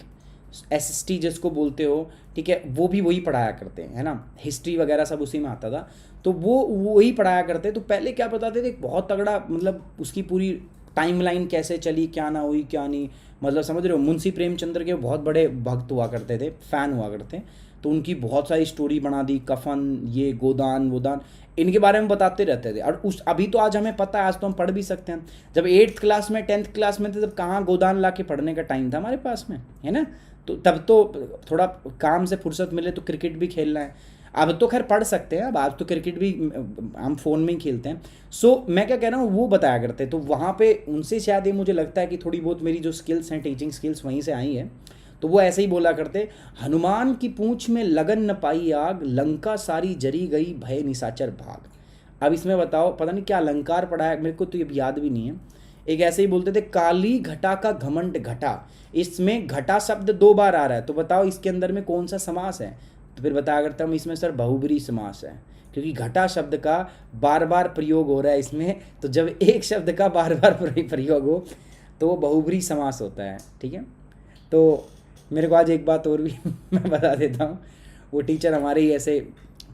SST जिसको बोलते हो, ठीक है, वो भी वही पढ़ाया करते हैं, है ना। हिस्ट्री वगैरह सब उसी में आता था, तो वो वही पढ़ाया करते। तो पहले क्या बताते थे, बहुत तगड़ा मतलब उसकी पूरी टाइमलाइन कैसे चली, क्या ना हुई क्या नहीं, मतलब समझ रहे हो। मुंशी प्रेमचंद्र के बहुत बड़े भक्त हुआ करते थे, फ़ैन हुआ करते, तो उनकी बहुत सारी स्टोरी बना दी, कफन, ये गोदान वोदान, इनके बारे में बताते रहते थे। और उस अभी तो आज हमें पता है, आज तो हम पढ़ भी सकते हैं। जब 8th क्लास में 10th क्लास में थे तब कहाँ गोदान ला के पढ़ने का टाइम था हमारे पास में, है ना। तो तब तो थोड़ा काम से फुर्सत मिले तो क्रिकेट भी खेलना है। अब तो खैर पढ़ सकते हैं, अब आज तो क्रिकेट भी हम फ़ोन में ही खेलते हैं। सो मैं क्या कह रहा हूँ, वो बताया करते, तो वहाँ पे उनसे शायद ये मुझे लगता है कि थोड़ी बहुत मेरी जो स्किल्स हैं, टीचिंग स्किल्स वहीं से आई हैं। तो वो ऐसे ही बोला करते, हनुमान की पूंछ में लगन न पाई आग, लंका सारी जरी गई भय निशाचर भाग। अब इसमें बताओ, पता नहीं क्या अलंकार पढ़ा है, मेरे को तो ये याद भी नहीं है। एक ऐसे ही बोलते थे, काली घटा का घमंड घटा, इसमें घटा शब्द 2 बार आ रहा है, तो बताओ इसके अंदर में कौन सा समास है। तो फिर बताया करता हूँ, इसमें सर बहुब्री समास है, क्योंकि घटा शब्द का बार बार प्रयोग हो रहा है इसमें। तो जब एक शब्द का बार बार प्रयोग हो तो वो बहुब्री समास होता है, ठीक है। तो मेरे को आज एक बात और भी मैं बता देता हूँ। वो टीचर हमारे ही ऐसे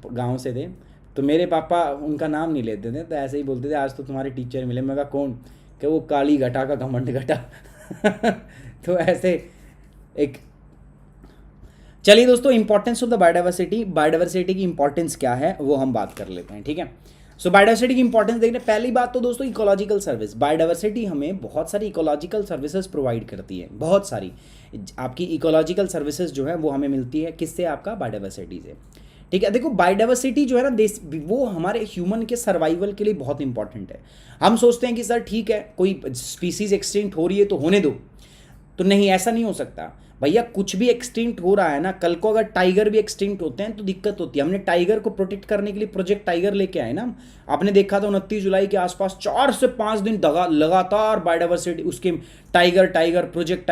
गांव से थे, तो मेरे पापा उनका नाम नहीं लेते थे, तो ऐसे ही बोलते थे, आज तो तुम्हारे टीचर मिले। मैं कहा कौन, कि वो काली घटा का घमंड घटा। तो ऐसे एक, चलिए दोस्तों, importance of the biodiversity, biodiversity की इंपॉर्टेंस क्या है वो हम बात कर लेते हैं, ठीक है। सो बायोडाइवर्सिटी की इंपॉर्टेंस देखने, पहली बात तो दोस्तों इकोलॉजिकल सर्विस। बायोडाइवर्सिटी हमें बहुत सारी इकोलॉजिकल सर्विसेज प्रोवाइड करती है, बहुत सारी आपकी इकोलॉजिकल सर्विसेज जो है वो हमें मिलती है, किससे, आपका बायोडाइवर्सिटी से, ठीक है। देखो बायोडाइवर्सिटी जो है ना देश, वो हमारे ह्यूमन के सर्वाइवल के लिए बहुत इंपॉर्टेंट है। हम सोचते हैं कि सर ठीक है, कोई स्पीसीज एक्सटिंक्ट हो रही है तो होने दो, तो नहीं, ऐसा नहीं हो सकता भैया। कुछ भी एक्सटिंक्ट हो रहा है ना, कल को अगर टाइगर भी एक्सटिंक्ट होते हैं तो दिक्कत होती है। हमने टाइगर को प्रोटेक्ट करने के लिए प्रोजेक्ट टाइगर लेके आए ना। आपने देखा था 29 जुलाई के आसपास 4 से 5 दिन लगातार बायोडाइवर्सिटी उसके टाइगर टाइगर प्रोजेक्ट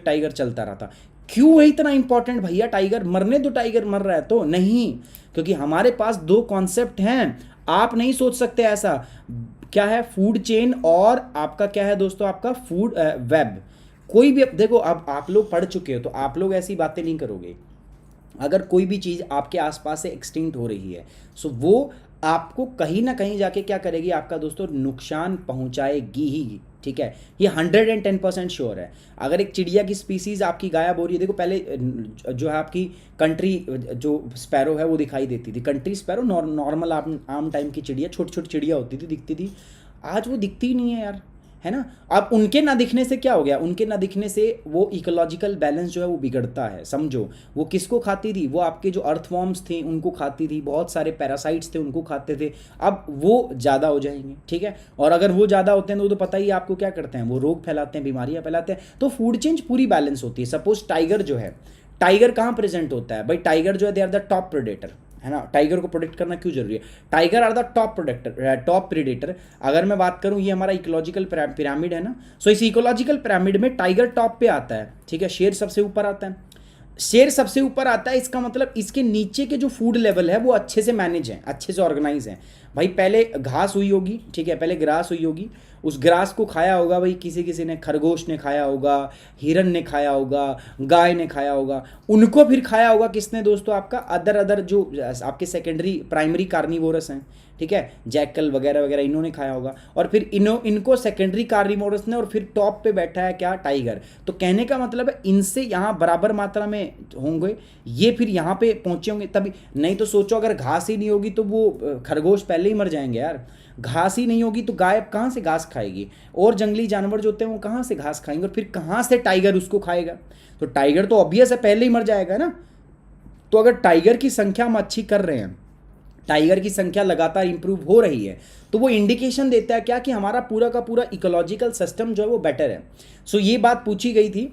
टाइगर चलता रहा था। क्यों है इतना इंपॉर्टेंट भैया टाइगर? मरने दो, टाइगर मर रहा है तो नहीं, क्योंकि हमारे पास 2 कॉन्सेप्ट हैं। आप नहीं सोच सकते ऐसा, क्या है, फूड चेन और आपका क्या है दोस्तों, आपका फूड वेब। कोई भी, देखो अब आप लोग पढ़ चुके हो तो आप लोग ऐसी बातें नहीं करोगे। अगर कोई भी चीज़ आपके आसपास से एक्सटिंक्ट हो रही है, सो वो आपको कहीं ना कहीं जाके क्या करेगी, आपका दोस्तों नुकसान पहुंचाएगी ही, ठीक है। ये 110% श्योर है। अगर एक चिड़िया की स्पीसीज आपकी गायब हो रही है, देखो पहले जो है आपकी कंट्री जो स्पैरो है वो दिखाई देती थी, कंट्री स्पैरो नॉर्मल आम टाइम की चिड़िया, छोटी छोटी चिड़िया होती थी, दिखती थी। आज वो दिखती ही नहीं है यार, है ना। अब उनके ना दिखने से क्या हो गया, उनके ना दिखने से वो इकोलॉजिकल बैलेंस जो है वो बिगड़ता है, समझो। वो किसको खाती थी, वो आपके जो अर्थवॉर्म्स थे उनको खाती थी, बहुत सारे पैरासाइट्स थे उनको खाते थे। अब वो ज़्यादा हो जाएंगे, ठीक है। और अगर वो ज़्यादा होते हैं तो पता ही आपको क्या करते हैं, वो रोग फैलाते हैं, बीमारियाँ फैलाते हैं। तो फूड चेंज पूरी बैलेंस होती है। सपोज टाइगर जो है, टाइगर कहाँ प्रेजेंट होता है भाई, टाइगर जो है they are the top predator, है ना। टाइगर को प्रोटेक्ट करना क्यों जरूरी है, tiger are the top predator. अगर मैं बात करूं, ये हमारा इकोलॉजिकल पिरामिड है ना, सो इस इकोलॉजिकल पिरामिड में टाइगर टॉप पे आता है, ठीक है। शेर सबसे ऊपर आता है, शेर सबसे ऊपर आता है, इसका मतलब इसके नीचे के जो फूड लेवल है वो अच्छे से मैनेज है, अच्छे से ऑर्गेनाइज है। भाई पहले घास हुई होगी, ठीक है, पहले ग्रास हुई होगी, उस ग्रास को खाया होगा भाई किसी ने, खरगोश ने खाया होगा, हिरन ने खाया होगा, गाय ने खाया होगा। उनको फिर खाया होगा किसने दोस्तों, आपका अदर जो आपके सेकेंडरी प्राइमरी कार्निवोरस हैं, ठीक है, जैकल वगैरह वगैरह, इन्होंने खाया होगा। और फिर इनको सेकेंडरी कार्निवोरस ने, और फिर टॉप पे बैठा है क्या, टाइगर। तो कहने का मतलब है इनसे यहाँ बराबर मात्रा में होंगे, ये फिर यहाँ पे पहुँचे होंगे तभी। नहीं तो सोचो अगर घास ही नहीं होगी तो वो खरगोश पहले ही मर जाएंगे यार। घास ही नहीं होगी तो गाय कहाँ से घास खाएगी, और जंगली जानवर जो होते हैं वो कहाँ से घास खाएंगे, और फिर कहाँ से टाइगर उसको खाएगा। तो टाइगर तो ऑब्वियस है पहले ही मर जाएगा ना। तो अगर टाइगर की संख्या हम अच्छी कर रहे हैं, टाइगर की संख्या लगातार इंप्रूव हो रही है, तो वो इंडिकेशन देता है क्या, कि हमारा पूरा का पूरा इकोलॉजिकल सिस्टम जो है वो बेटर है। सो ये बात पूछी गई थी,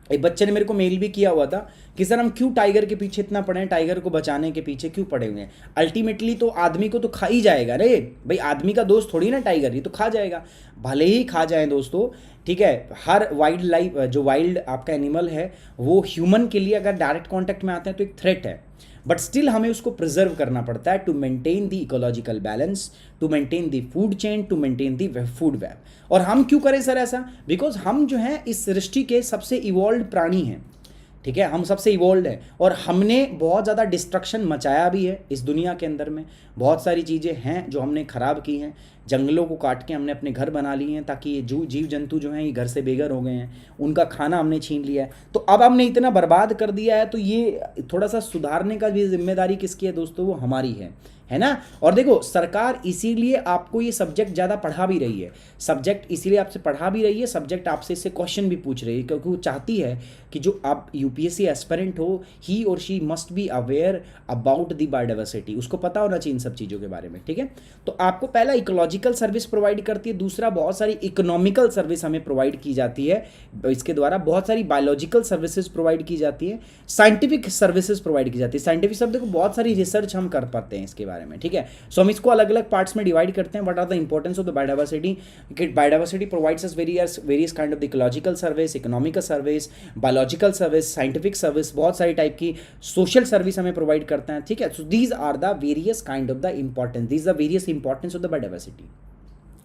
एक बच्चे ने मेरे को मेल भी किया हुआ था कि सर हम क्यों टाइगर के पीछे इतना पड़े हैं, टाइगर को बचाने के पीछे क्यों पड़े हुए हैं। अल्टीमेटली तो आदमी को तो खा ही जाएगा रे भाई, आदमी का दोस्त थोड़ी ना टाइगर, ही तो खा जाएगा। भले ही खा जाए दोस्तों, ठीक है। हर वाइल्ड लाइफ जो वाइल्ड आपका एनिमल है वो ह्यूमन के लिए अगर डायरेक्ट कॉन्टैक्ट में आते हैं तो एक थ्रेट है, बट स्टिल हमें उसको प्रिजर्व करना पड़ता है to maintain the ecological balance, to maintain the food chain, to maintain the food web. और हम क्यों करें सर ऐसा, बिकॉज हम जो हैं इस सृष्टि के सबसे इवॉल्व प्राणी हैं, ठीक है, हम सबसे इवॉल्व हैं। और हमने बहुत ज़्यादा डिस्ट्रक्शन मचाया भी है इस दुनिया के अंदर में, बहुत सारी चीज़ें हैं जो हमने ख़राब की हैं, जंगलों को काट के हमने अपने घर बना लिए हैं, ताकि ये जीव जंतु जो हैं ये घर से बेघर हो गए हैं, उनका खाना हमने छीन लिया है। तो अब हमने इतना बर्बाद कर दिया है, तो ये थोड़ा सा सुधारने का भी जिम्मेदारी किसकी है दोस्तों? वो हमारी है ना। और देखो सरकार इसीलिए आपको ये सब्जेक्ट ज़्यादा पढ़ा भी रही है, सब्जेक्ट इसीलिए आपसे पढ़ा भी रही है, सब्जेक्ट आपसे इससे क्वेश्चन भी पूछ रही है, क्योंकि वो चाहती है कि जो आप यूपीएससी एस्पिरेंट हो, ही or she must be aware about the biodiversity, उसको पता होना चाहिए इन सब चीज़ों के बारे में, ठीक है। तो आपको पहला इकोलॉजिकल सर्विस प्रोवाइड करती है, दूसरा बहुत सारी इकोनॉमिकल सर्विस हमें प्रोवाइड की जाती है, इसके द्वारा बहुत सारी बायोलॉजिकल सर्विसेज प्रोवाइड की जाती है, साइंटिफिक सर्विसेज प्रोवाइड की जाती है। साइंटिफिक शब्द को बहुत सारी रिसर्च हम कर पाते हैं इसके बारे में, ठीक है। सो हम इसको अलग अलग पार्ट्स में डिवाइड करते हैं। What are the importance of the biodiversity? Biodiversity provides us various kind of the ecological service, economical service, biological service, scientific service, बहुत सारी टाइप की सोशल सर्विस हमें प्रोवाइड करता है, ठीक है। So these are the various kind of the importance, these are various importance of the biodiversity.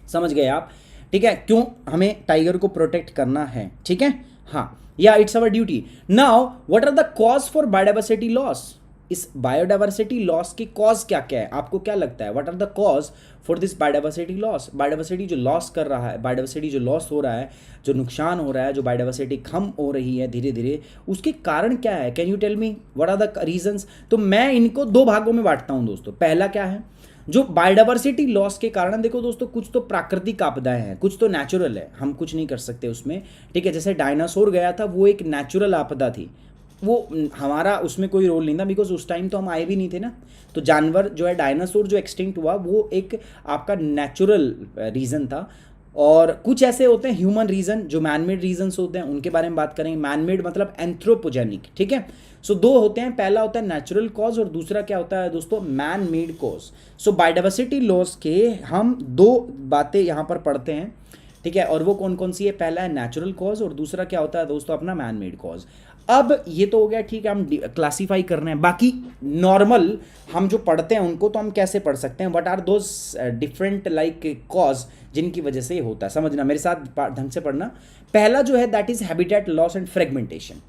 समझ गए आप, ठीक है, क्यों हमें टाइगर को प्रोटेक्ट करना है, ठीक है। हाँ, या it's our duty. Now what are the cause for biodiversity loss? इस बायोडाइवर्सिटी लॉस की कॉज क्या क्या है, आपको क्या लगता है? What are the cause for this biodiversity loss? Biodiversity जो लॉस कर रहा है, बायोडाइवर्सिटी जो लॉस हो रहा है, जो नुकसान हो रहा है, जो बायोडाइवर्सिटी कम हो रही है धीरे धीरे, उसके कारण क्या है? Can you tell me what are the reasons? तो मैं इनको दो भागों में बांटता हूं दोस्तों। पहला क्या है, जो बायोडाइवर्सिटी लॉस के कारण, देखो दोस्तों, कुछ तो प्राकृतिक आपदाएं हैं, कुछ तो नेचुरल है, हम कुछ नहीं कर सकते उसमें, ठीक है। जैसे डायनासोर गया था, वो एक नेचुरल आपदा थी, वो हमारा उसमें कोई रोल नहीं था, बिकॉज उस टाइम तो हम आए भी नहीं थे ना। तो जानवर जो है, डायनासोर जो एक्सटिंक्ट हुआ, वो एक आपका नेचुरल रीज़न था। और कुछ ऐसे होते हैं ह्यूमन रीज़न, जो मैनमेड रीजंस होते हैं, उनके बारे में बात करेंगे। मैनमेड मतलब एंथ्रोपोजेनिक, ठीक है। सो दो होते हैं, पहला होता है नेचुरल कॉज और दूसरा क्या होता है दोस्तों? Man made cause. So biodiversity loss के हम दो बातें यहाँ पर पढ़ते हैं, ठीक है। और वो कौन कौन सी है? पहला है नेचुरल कॉज और दूसरा क्या होता है दोस्तों? अपना मैन मेड कॉज। अब ये तो हो गया, ठीक है, हम क्लासीफाई कर रहे हैं। बाकी नॉर्मल हम जो पढ़ते हैं उनको तो हम कैसे पढ़ सकते हैं? What are those different like cause जिनकी वजह से ये होता है? समझना, मेरे साथ ढंग से पढ़ना। पहला जो है that is habitat loss and fragmentation.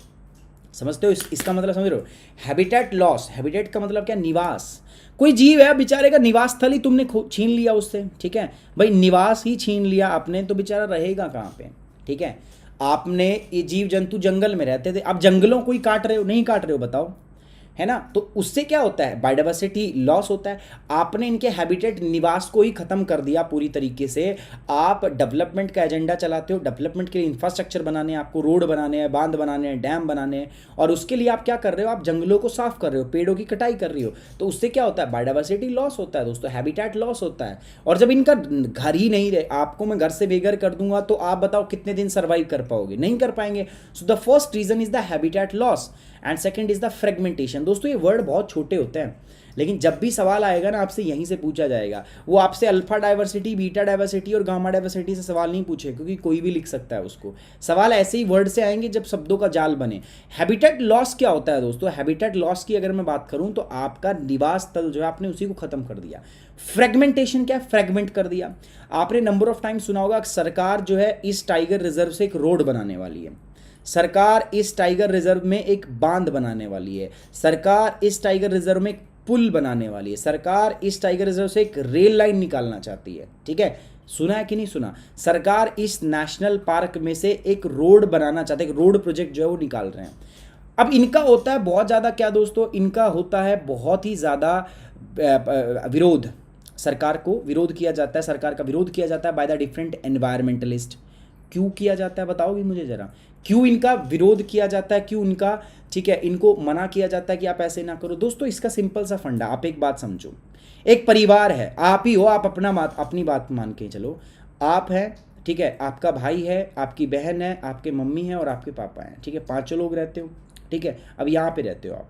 समझते हो इसका मतलब? समझ रहे हो? हैबिटेट लॉस, हैबिटेट का मतलब क्या? निवास। कोई जीव है, बेचारे का निवास स्थल ही तुमने छीन लिया उससे, ठीक है भाई, निवास ही छीन लिया आपने, तो बेचारा रहेगा कहाँ पे, ठीक है। आपने ये जीव जंतु जंगल में रहते थे, आप जंगलों को ही काट रहे हो, नहीं काट रहे हो, बताओ, है ना। तो उससे क्या होता है? बायोडाइवर्सिटी लॉस होता है। आपने इनके हैबिटेट, निवास को ही खत्म कर दिया पूरी तरीके से। आप डेवलपमेंट का एजेंडा चलाते हो, डेवलपमेंट के लिए इंफ्रास्ट्रक्चर बनाने हैं, आपको रोड बनाने हैं, बांध बनाने हैं, डैम बनाने हैं, और उसके लिए आप क्या कर रहे हो? आप जंगलों को साफ कर रहे हो, पेड़ों की कटाई कर रही हो। तो उससे क्या होता है? बायोडाइवर्सिटी लॉस होता है दोस्तों, हैबिटेट लॉस होता है। और जब इनका घर ही नहीं रहे, आपको मैं घर से बेघर कर दूंगा, तो आप बताओ कितने दिन सर्वाइव कर पाओगे? नहीं कर पाएंगे। So the first reason is the habitat loss and second is the fragmentation. दोस्तों ये वर्ड बहुत छोटे होते हैं, लेकिन जब भी सवाल आएगा ना, आपसे यहीं से पूछा जाएगा। वो आपसे अल्फा डाइवर्सिटी, बीटा डाइवर्सिटी और गामा डाइवर्सिटी से सवाल नहीं पूछे, क्योंकि कोई भी लिख सकता है उसको। सवाल ऐसे ही वर्ड से आएंगे जब शब्दों का जाल बने। हैबिटेट लॉस क्या होता है दोस्तों? हैबिटेट लॉस की अगर मैं बात करूं, तो आपका निवास स्थल जो है, आपने उसी को खत्म कर दिया। फ्रेगमेंटेशन क्या? फ्रेगमेंट कर दिया। आपने नंबर ऑफ टाइम सुना होगा, सरकार जो है इस टाइगर रिजर्व से एक रोड बनाने वाली है, सरकार इस टाइगर रिजर्व में एक बांध बनाने वाली है, सरकार इस टाइगर रिजर्व में एक पुल बनाने वाली है, सरकार इस टाइगर रिजर्व से एक रेल लाइन निकालना चाहती है, ठीक है। सुना है कि नहीं सुना? सरकार इस नेशनल पार्क में से एक रोड बनाना चाहते हैं, एक रोड प्रोजेक्ट जो है वो निकाल रहे हैं। अब इनका होता है बहुत ज़्यादा क्या दोस्तों? इनका होता है बहुत ही ज़्यादा विरोध। सरकार को विरोध किया जाता है, सरकार का विरोध किया जाता है बाय द डिफरेंट एनवायरमेंटलिस्ट। क्यों किया जाता है बताओगी मुझे ज़रा? क्यों इनका विरोध किया जाता है? क्यों इनका, ठीक है, इनको मना किया जाता है कि आप ऐसे ना करो? दोस्तों इसका सिंपल सा फंडा, आप एक बात समझो। एक परिवार है, आप ही हो, आप अपनी बात मान के चलो। आप हैं, ठीक है, आपका भाई है, आपकी बहन है, आपके मम्मी है और आपके पापा हैं, ठीक है, 5 लोग रहते हो, ठीक है। अब यहाँ पे रहते हो आप।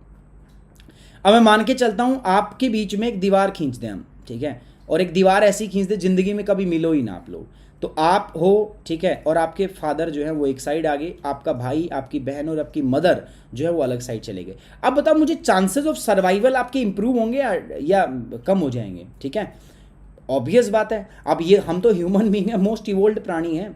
अब मैं मान के चलता हूँ आपके बीच में एक दीवार खींच दें हम, ठीक है, और एक दीवार ऐसी खींच दे जिंदगी में कभी मिलो ही ना आप लोग। तो आप हो, ठीक है, और आपके फादर जो है वो एक साइड आ गए, आपका भाई, आपकी बहन और आपकी मदर जो है वो अलग साइड चले गए। अब बताओ मुझे, चांसेस ऑफ सर्वाइवल आपके इंप्रूव होंगे या कम हो जाएंगे? ठीक है, ऑब्वियस बात है। अब ये हम तो ह्यूमन बीइंग है, मोस्ट इवोल्ड प्राणी है,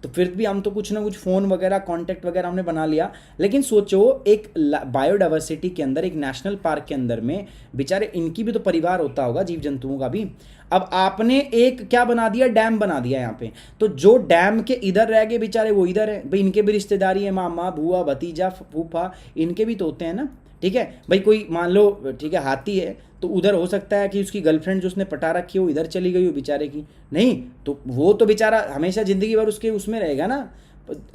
तो फिर भी हम तो कुछ ना कुछ फ़ोन वगैरह कॉन्टैक्ट वगैरह हमने बना लिया। लेकिन सोचो एक बायोडाइवर्सिटी के अंदर, एक नेशनल पार्क के अंदर में बेचारे इनकी भी तो परिवार होता होगा, जीव जंतुओं का भी। अब आपने एक क्या बना दिया, डैम बना दिया यहाँ पे, तो जो डैम के इधर रह गए बेचारे वो इधर है भाई, इनके भी रिश्तेदारी है, मामा बुआ भतीजा फूफा, इनके भी तो होते हैं ना। ठीक है भाई, कोई मान लो ठीक है हाथी है तो उधर हो सकता है कि उसकी गर्लफ्रेंड जो उसने पटा रखी है वो इधर चली गई हो बेचारे की, नहीं तो वो तो बेचारा हमेशा ज़िंदगी भर उसके उसमें रहेगा ना,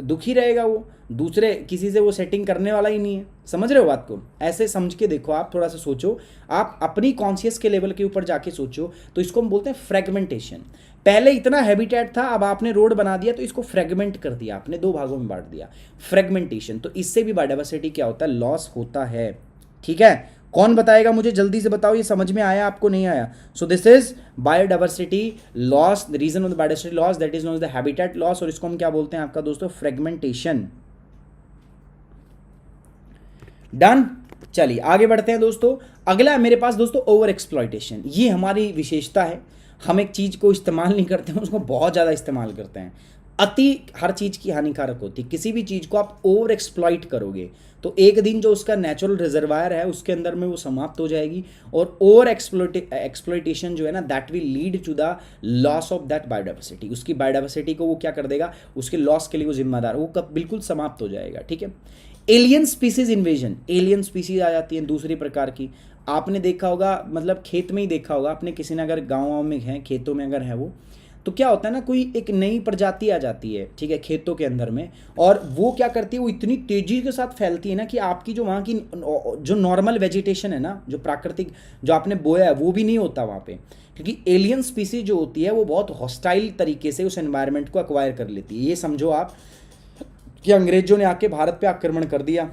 दुखी रहेगा वो, दूसरे किसी से वो सेटिंग करने वाला ही नहीं है। समझ रहे हो बात को? ऐसे समझ के देखो, आप थोड़ा सा सोचो, आप अपनी कॉन्शियस के लेवल के ऊपर जाके सोचो। तो इसको हम बोलते हैं फ्रेगमेंटेशन। पहले इतना हैबिटेट था, अब आपने रोड बना दिया तो इसको फ्रेगमेंट कर दिया, आपने दो भागों में बांट दिया, फ्रेगमेंटेशन। तो इससे भी बायोडाइवर्सिटी क्या होता है, लॉस होता है। ठीक है, कौन बताएगा मुझे, जल्दी से बताओ, ये समझ में आया आपको नहीं आया? So this is biodiversity loss, the reason of the biodiversity loss that is known as the habitat loss, और इसको हम क्या बोलते हैं आपका दोस्तों, फ्रेगमेंटेशन। डन, चलिए आगे बढ़ते हैं दोस्तों। अगला है मेरे पास दोस्तों ओवर एक्सप्लॉयटेशन। ये हमारी विशेषता है, हम एक चीज़ को इस्तेमाल नहीं करते हैं, उसको बहुत ज़्यादा इस्तेमाल करते हैं। अति हर चीज़ की हानिकारक होती है। किसी भी चीज़ को आप ओवर एक्सप्लॉइट करोगे तो एक दिन जो उसका नेचुरल रिजर्वायर है उसके अंदर में वो समाप्त हो जाएगी, और ओवर एक्सप्लॉइटेशन जो है ना, that will lead to the loss of that biodiversity. उसकी बायोडाइवर्सिटी को वो क्या कर देगा, उसके लॉस के लिए वो जिम्मेदार, वो कब बिल्कुल समाप्त हो जाएगा। ठीक है, alien species invasion, alien species आ जाती हैं दूसरी प्रकार की। आपने देखा होगा, मतलब खेत में ही देखा होगा आपने, किसी ने अगर गाँव में है, खेतों में अगर है वो, तो क्या होता है ना, कोई एक नई प्रजाति आ जाती है, ठीक है, खेतों के अंदर में, और वो क्या करती है, वो इतनी तेजी के साथ फैलती है ना कि आपकी जो वहाँ की जो नॉर्मल वेजिटेशन है ना, जो प्राकृतिक जो आपने बोया है वो भी नहीं होता वहाँ पे, क्योंकि एलियन स्पीसीज जो होती है वो बहुत हॉस्टाइल तरीके से उस एनवायरनमेंट को एक्वायर कर लेती है। ये समझो आप कि अंग्रेजों ने आके भारत पे आक्रमण कर दिया।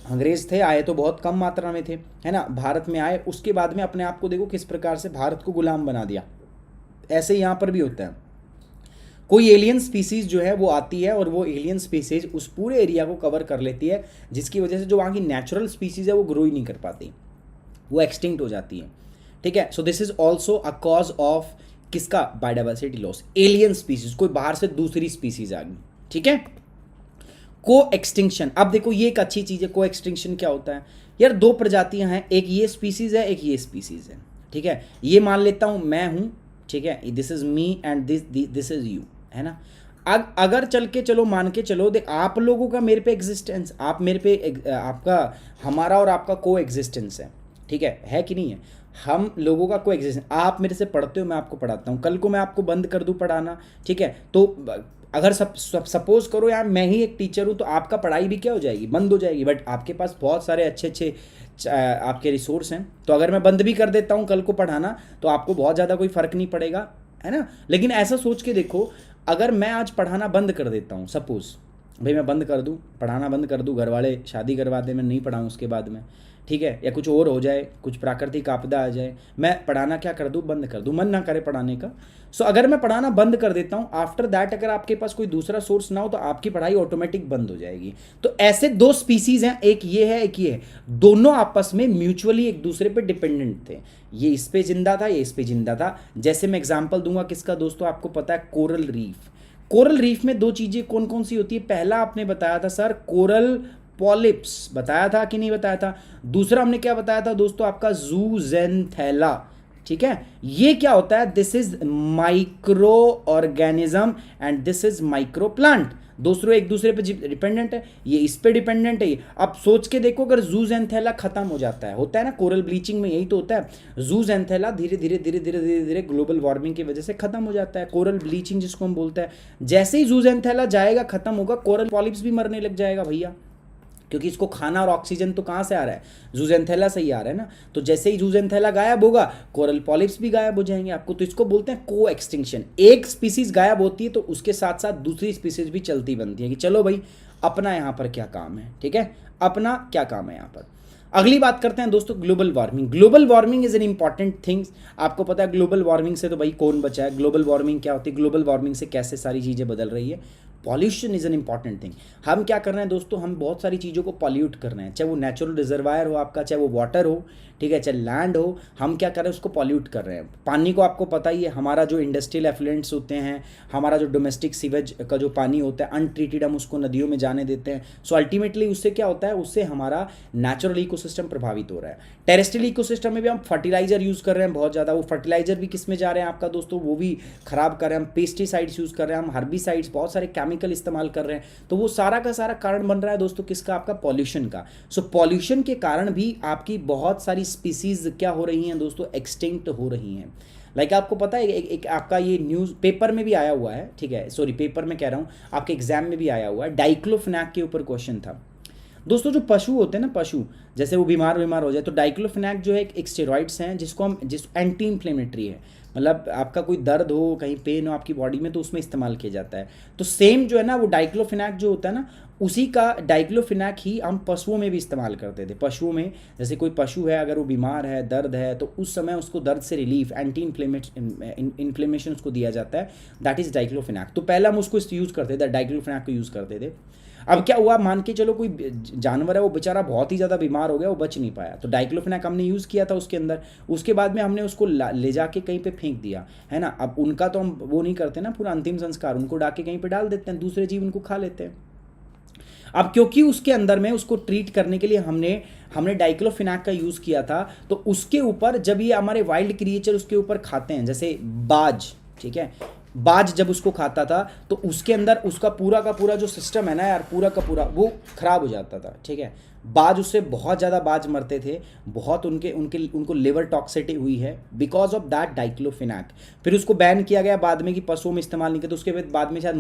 अंग्रेज थे, आए तो बहुत कम मात्रा में थे, है ना, भारत में आए, उसके बाद में अपने आप को देखो किस प्रकार से भारत को गुलाम बना दिया। ऐसे यहाँ पर भी होता है, कोई एलियन स्पीसीज जो है वो आती है और वो एलियन स्पीसीज उस पूरे एरिया को कवर कर लेती है, जिसकी वजह से जो वहाँ की नेचुरल स्पीसीज है वो ग्रो ही नहीं कर पाती, वो एक्सटिंक्ट हो जाती है। ठीक है, so this is also a cause of किसका, बायोडाइवर्सिटी लॉस, एलियन स्पीसीज, कोई बाहर से दूसरी स्पीसीज आ गई। ठीक है, को एक्सटिंक्शन। अब देखो ये एक अच्छी चीज़ है, को एक्सटिंक्शन क्या होता है यार, दो प्रजातियां हैं, एक ये स्पीसीज है, एक ये स्पीसीज है। ठीक है, ये मान लेता हूं मैं हूं, ठीक है, this is me and this is you, है ना। अगर चल के चलो, मान के चलो, देख आप लोगों का मेरे पे एग्जिस्टेंस, आप मेरे पे, आपका हमारा और आपका को एग्जिस्टेंस है। ठीक है कि नहीं है, हम लोगों का को एग्जिस्टेंस, आप मेरे से पढ़ते हो, मैं आपको पढ़ाता हूँ, कल को मैं आपको बंद कर दूँ पढ़ाना, ठीक है, तो अगर सपोज करो यार मैं ही एक टीचर हूँ, तो आपका पढ़ाई भी क्या हो जाएगी, बंद हो जाएगी। बट आपके पास बहुत सारे अच्छे अच्छे आपके रिसोर्स हैं, तो अगर मैं बंद भी कर देता हूँ कल को पढ़ाना, तो आपको बहुत ज़्यादा कोई फ़र्क नहीं पड़ेगा, है ना। लेकिन ऐसा सोच के देखो, अगर मैं आज पढ़ाना बंद कर देता हूँ, सपोज़ भाई मैं बंद कर दूँ, पढ़ाना बंद कर दूँ, घर वाले शादी करवा दे, मैं नहीं पढ़ाऊँ उसके बाद में, ठीक है, या कुछ और हो जाए, कुछ प्राकृतिक आपदा आ जाए, मैं पढ़ाना क्या कर दूँ, बंद कर दूँ, मन ना करे पढ़ाने का। सो अगर मैं पढ़ाना बंद कर देता हूँ, आफ्टर दैट अगर आपके पास कोई दूसरा सोर्स ना हो, तो आपकी पढ़ाई ऑटोमेटिक बंद हो जाएगी। तो ऐसे दो स्पीसीज हैं, एक ये है एक ये है, दोनों आपस में म्यूचुअली एक दूसरे पे डिपेंडेंट थे। ये इस पे जिंदा था, ये इस पे जिंदा था। जैसे मैं एग्जाम्पल दूंगा किसका दोस्तों, आपको पता है कोरल रीफ। कोरल रीफ में दो चीज़ें कौन कौन सी होती है, पहला आपने बताया था सर कोरल पॉलिप्स, बताया था कि नहीं बताया था। दूसरा हमने क्या बताया था दोस्तों, आपका जूजेंथैला। ठीक है, ये क्या होता है, this is micro organism and this is micro plant. दोस्तों एक दूसरे पे डिपेंडेंट है, ये इस पे डिपेंडेंट है। अब सोच के देखो, अगर जूजेंथैला खत्म हो जाता है, होता है ना कोरल ब्लीचिंग में यही तो होता है, जूजेंथैला धीरे धीरे धीरे धीरे धीरे धीरे ग्लोबल वार्मिंग की वजह से खत्म हो जाता है, कोरल ब्लीचिंग जिसको हम बोलते हैं। जैसे ही जूजेंथैला जाएगा, खत्म होगा, कोरल पॉलिप्स भी मरने लग जाएगा भैया, क्योंकि इसको खाना और ऑक्सीजन तो कहाँ से आ रहा है, जूजेंथैला से ही आ रहा है ना। तो जैसे ही जूजेंथैला गायब होगा, कोरल पॉलिप्स भी गायब हो जाएंगे आपको। तो इसको बोलते हैं को एक्सटिंक्शन। एक स्पीसीज गायब होती है तो उसके साथ साथ दूसरी स्पीसीज भी चलती बनती है कि चलो भाई अपना यहाँ पर क्या काम है, ठीक है, अपना क्या काम है यहाँ पर। अगली बात करते हैं दोस्तों global warming. Global warming is an important things. आपको पता है ग्लोबल वार्मिंग से तो भाई कौन बचा है, ग्लोबल वार्मिंग क्या होती है, ग्लोबल वार्मिंग से कैसे सारी चीज़ें बदल रही है। Pollution is an important thing. हम क्या कर रहे हैं दोस्तों, हम बहुत सारी चीज़ों को पॉल्यूट कर रहे हैं, चाहे वो नेचुरल रिजर्वायर हो आपका, चाहे वो वाटर हो, ठीक है, चाहे लैंड हो, हम क्या कर रहे हैं उसको पॉल्यूट कर रहे हैं। पानी को आपको पता ही है, हमारा जो इंडस्ट्रियल एफ्लुएंट्स होते हैं, हमारा जो डोमेस्टिक सीवेज का जो पानी होता है अनट्रीटेड, हम उसको नदियों में जाने देते हैं। सो अल्टीमेटली उससे क्या होता है, उससे हमारा नेचुरल इकोसिस्टम प्रभावित हो रहा है। टेरेस्ट्रियल इकोसिस्टम में भी हम फर्टिलाइजर यूज़ कर रहे हैं बहुत ज़्यादा, वो फर्टिलाइजर भी किस में जा रहे हैं आपका दोस्तों, वो भी खराब कर रहे हैं। हम पेस्टिसाइड्स यूज़ कर रहे हैं, हम हर्बिसाइड्स, बहुत सारे केमिकल इस्तेमाल कर रहे हैं, तो वो सारा का सारा कारण बन रहा है दोस्तों किसका, आपका पॉल्यूशन का। सो पॉल्यूशन के कारण भी आपकी बहुत सारी स्पीसीज क्या हो रही हैं दोस्तों, एक्सटिंक्ट हो रही हैं। लाइक आपको पता है एक आपका ये न्यूज़ पेपर में भी आया हुआ है, ठीक है, सॉरी पेपर में कह रहा हूँ, आपके एग्जाम में भी आया हुआ है, डाइक्लोफेनाक के ऊपर क्वेश्चन था दोस्तों। जो पशु होते हैं ना, पशु जैसे वो बीमार हो जाए तो डाइक्लोफेनाक जो है एक स्टेरॉइड्स हैं जिसको हम एंटी इन्फ्लेमेटरी है, मतलब आपका कोई दर्द हो, कहीं पेन हो आपकी बॉडी में तो उसमें इस्तेमाल किया जाता है। तो सेम जो है ना वो डाइक्लोफेनाक जो होता है ना, उसी का डाइक्लोफेनाक ही हम पशुओं में भी इस्तेमाल करते थे। पशुओं में जैसे कोई पशु है, अगर वो बीमार है, दर्द है, तो उस समय उसको दर्द से रिलीफ, एंटी इन्फ्लेमेशन उसको दिया जाता है, दैट इज़ डाइक्लोफेनाक। तो पहले हम उसको यूज़ करते थे, डाइक्लोफेनाक को यूज़ करते थे। अब क्या हुआ, मान के चलो कोई जानवर है वो बेचारा बहुत ही ज़्यादा बीमार हो गया, वो बच नहीं पाया, तो डाइक्लोफेनाक हमने यूज़ किया था उसके अंदर, उसके बाद में हमने उसको ले जाके कहीं पे फेंक दिया, है ना। अब उनका तो हम वो नहीं करते ना पूरा अंतिम संस्कार, उनको डाके कहीं पे डाल देते हैं, दूसरे जीव उनको खा लेते हैं। अब क्योंकि उसके अंदर में उसको ट्रीट करने के लिए हमने डाइक्लोफेनाक का यूज़ किया था, तो उसके ऊपर जब ये हमारे वाइल्ड क्रिएचर उसके ऊपर खाते हैं, जैसे बाज, ठीक है, बाज जब उसको खाता था तो उसके अंदर उसका पूरा का पूरा जो सिस्टम है ना यार, पूरा का पूरा वो ख़राब हो जाता था, ठीक है। बाज उससे बहुत ज़्यादा बाज मरते थे, बहुत उनको लिवर टॉक्सिटी हुई है बिकॉज ऑफ दैट डाइक्लोफेनाक। फिर उसको बैन किया गया बाद में कि पशुओं में इस्तेमाल नहीं किया, तो उसके बाद में शायद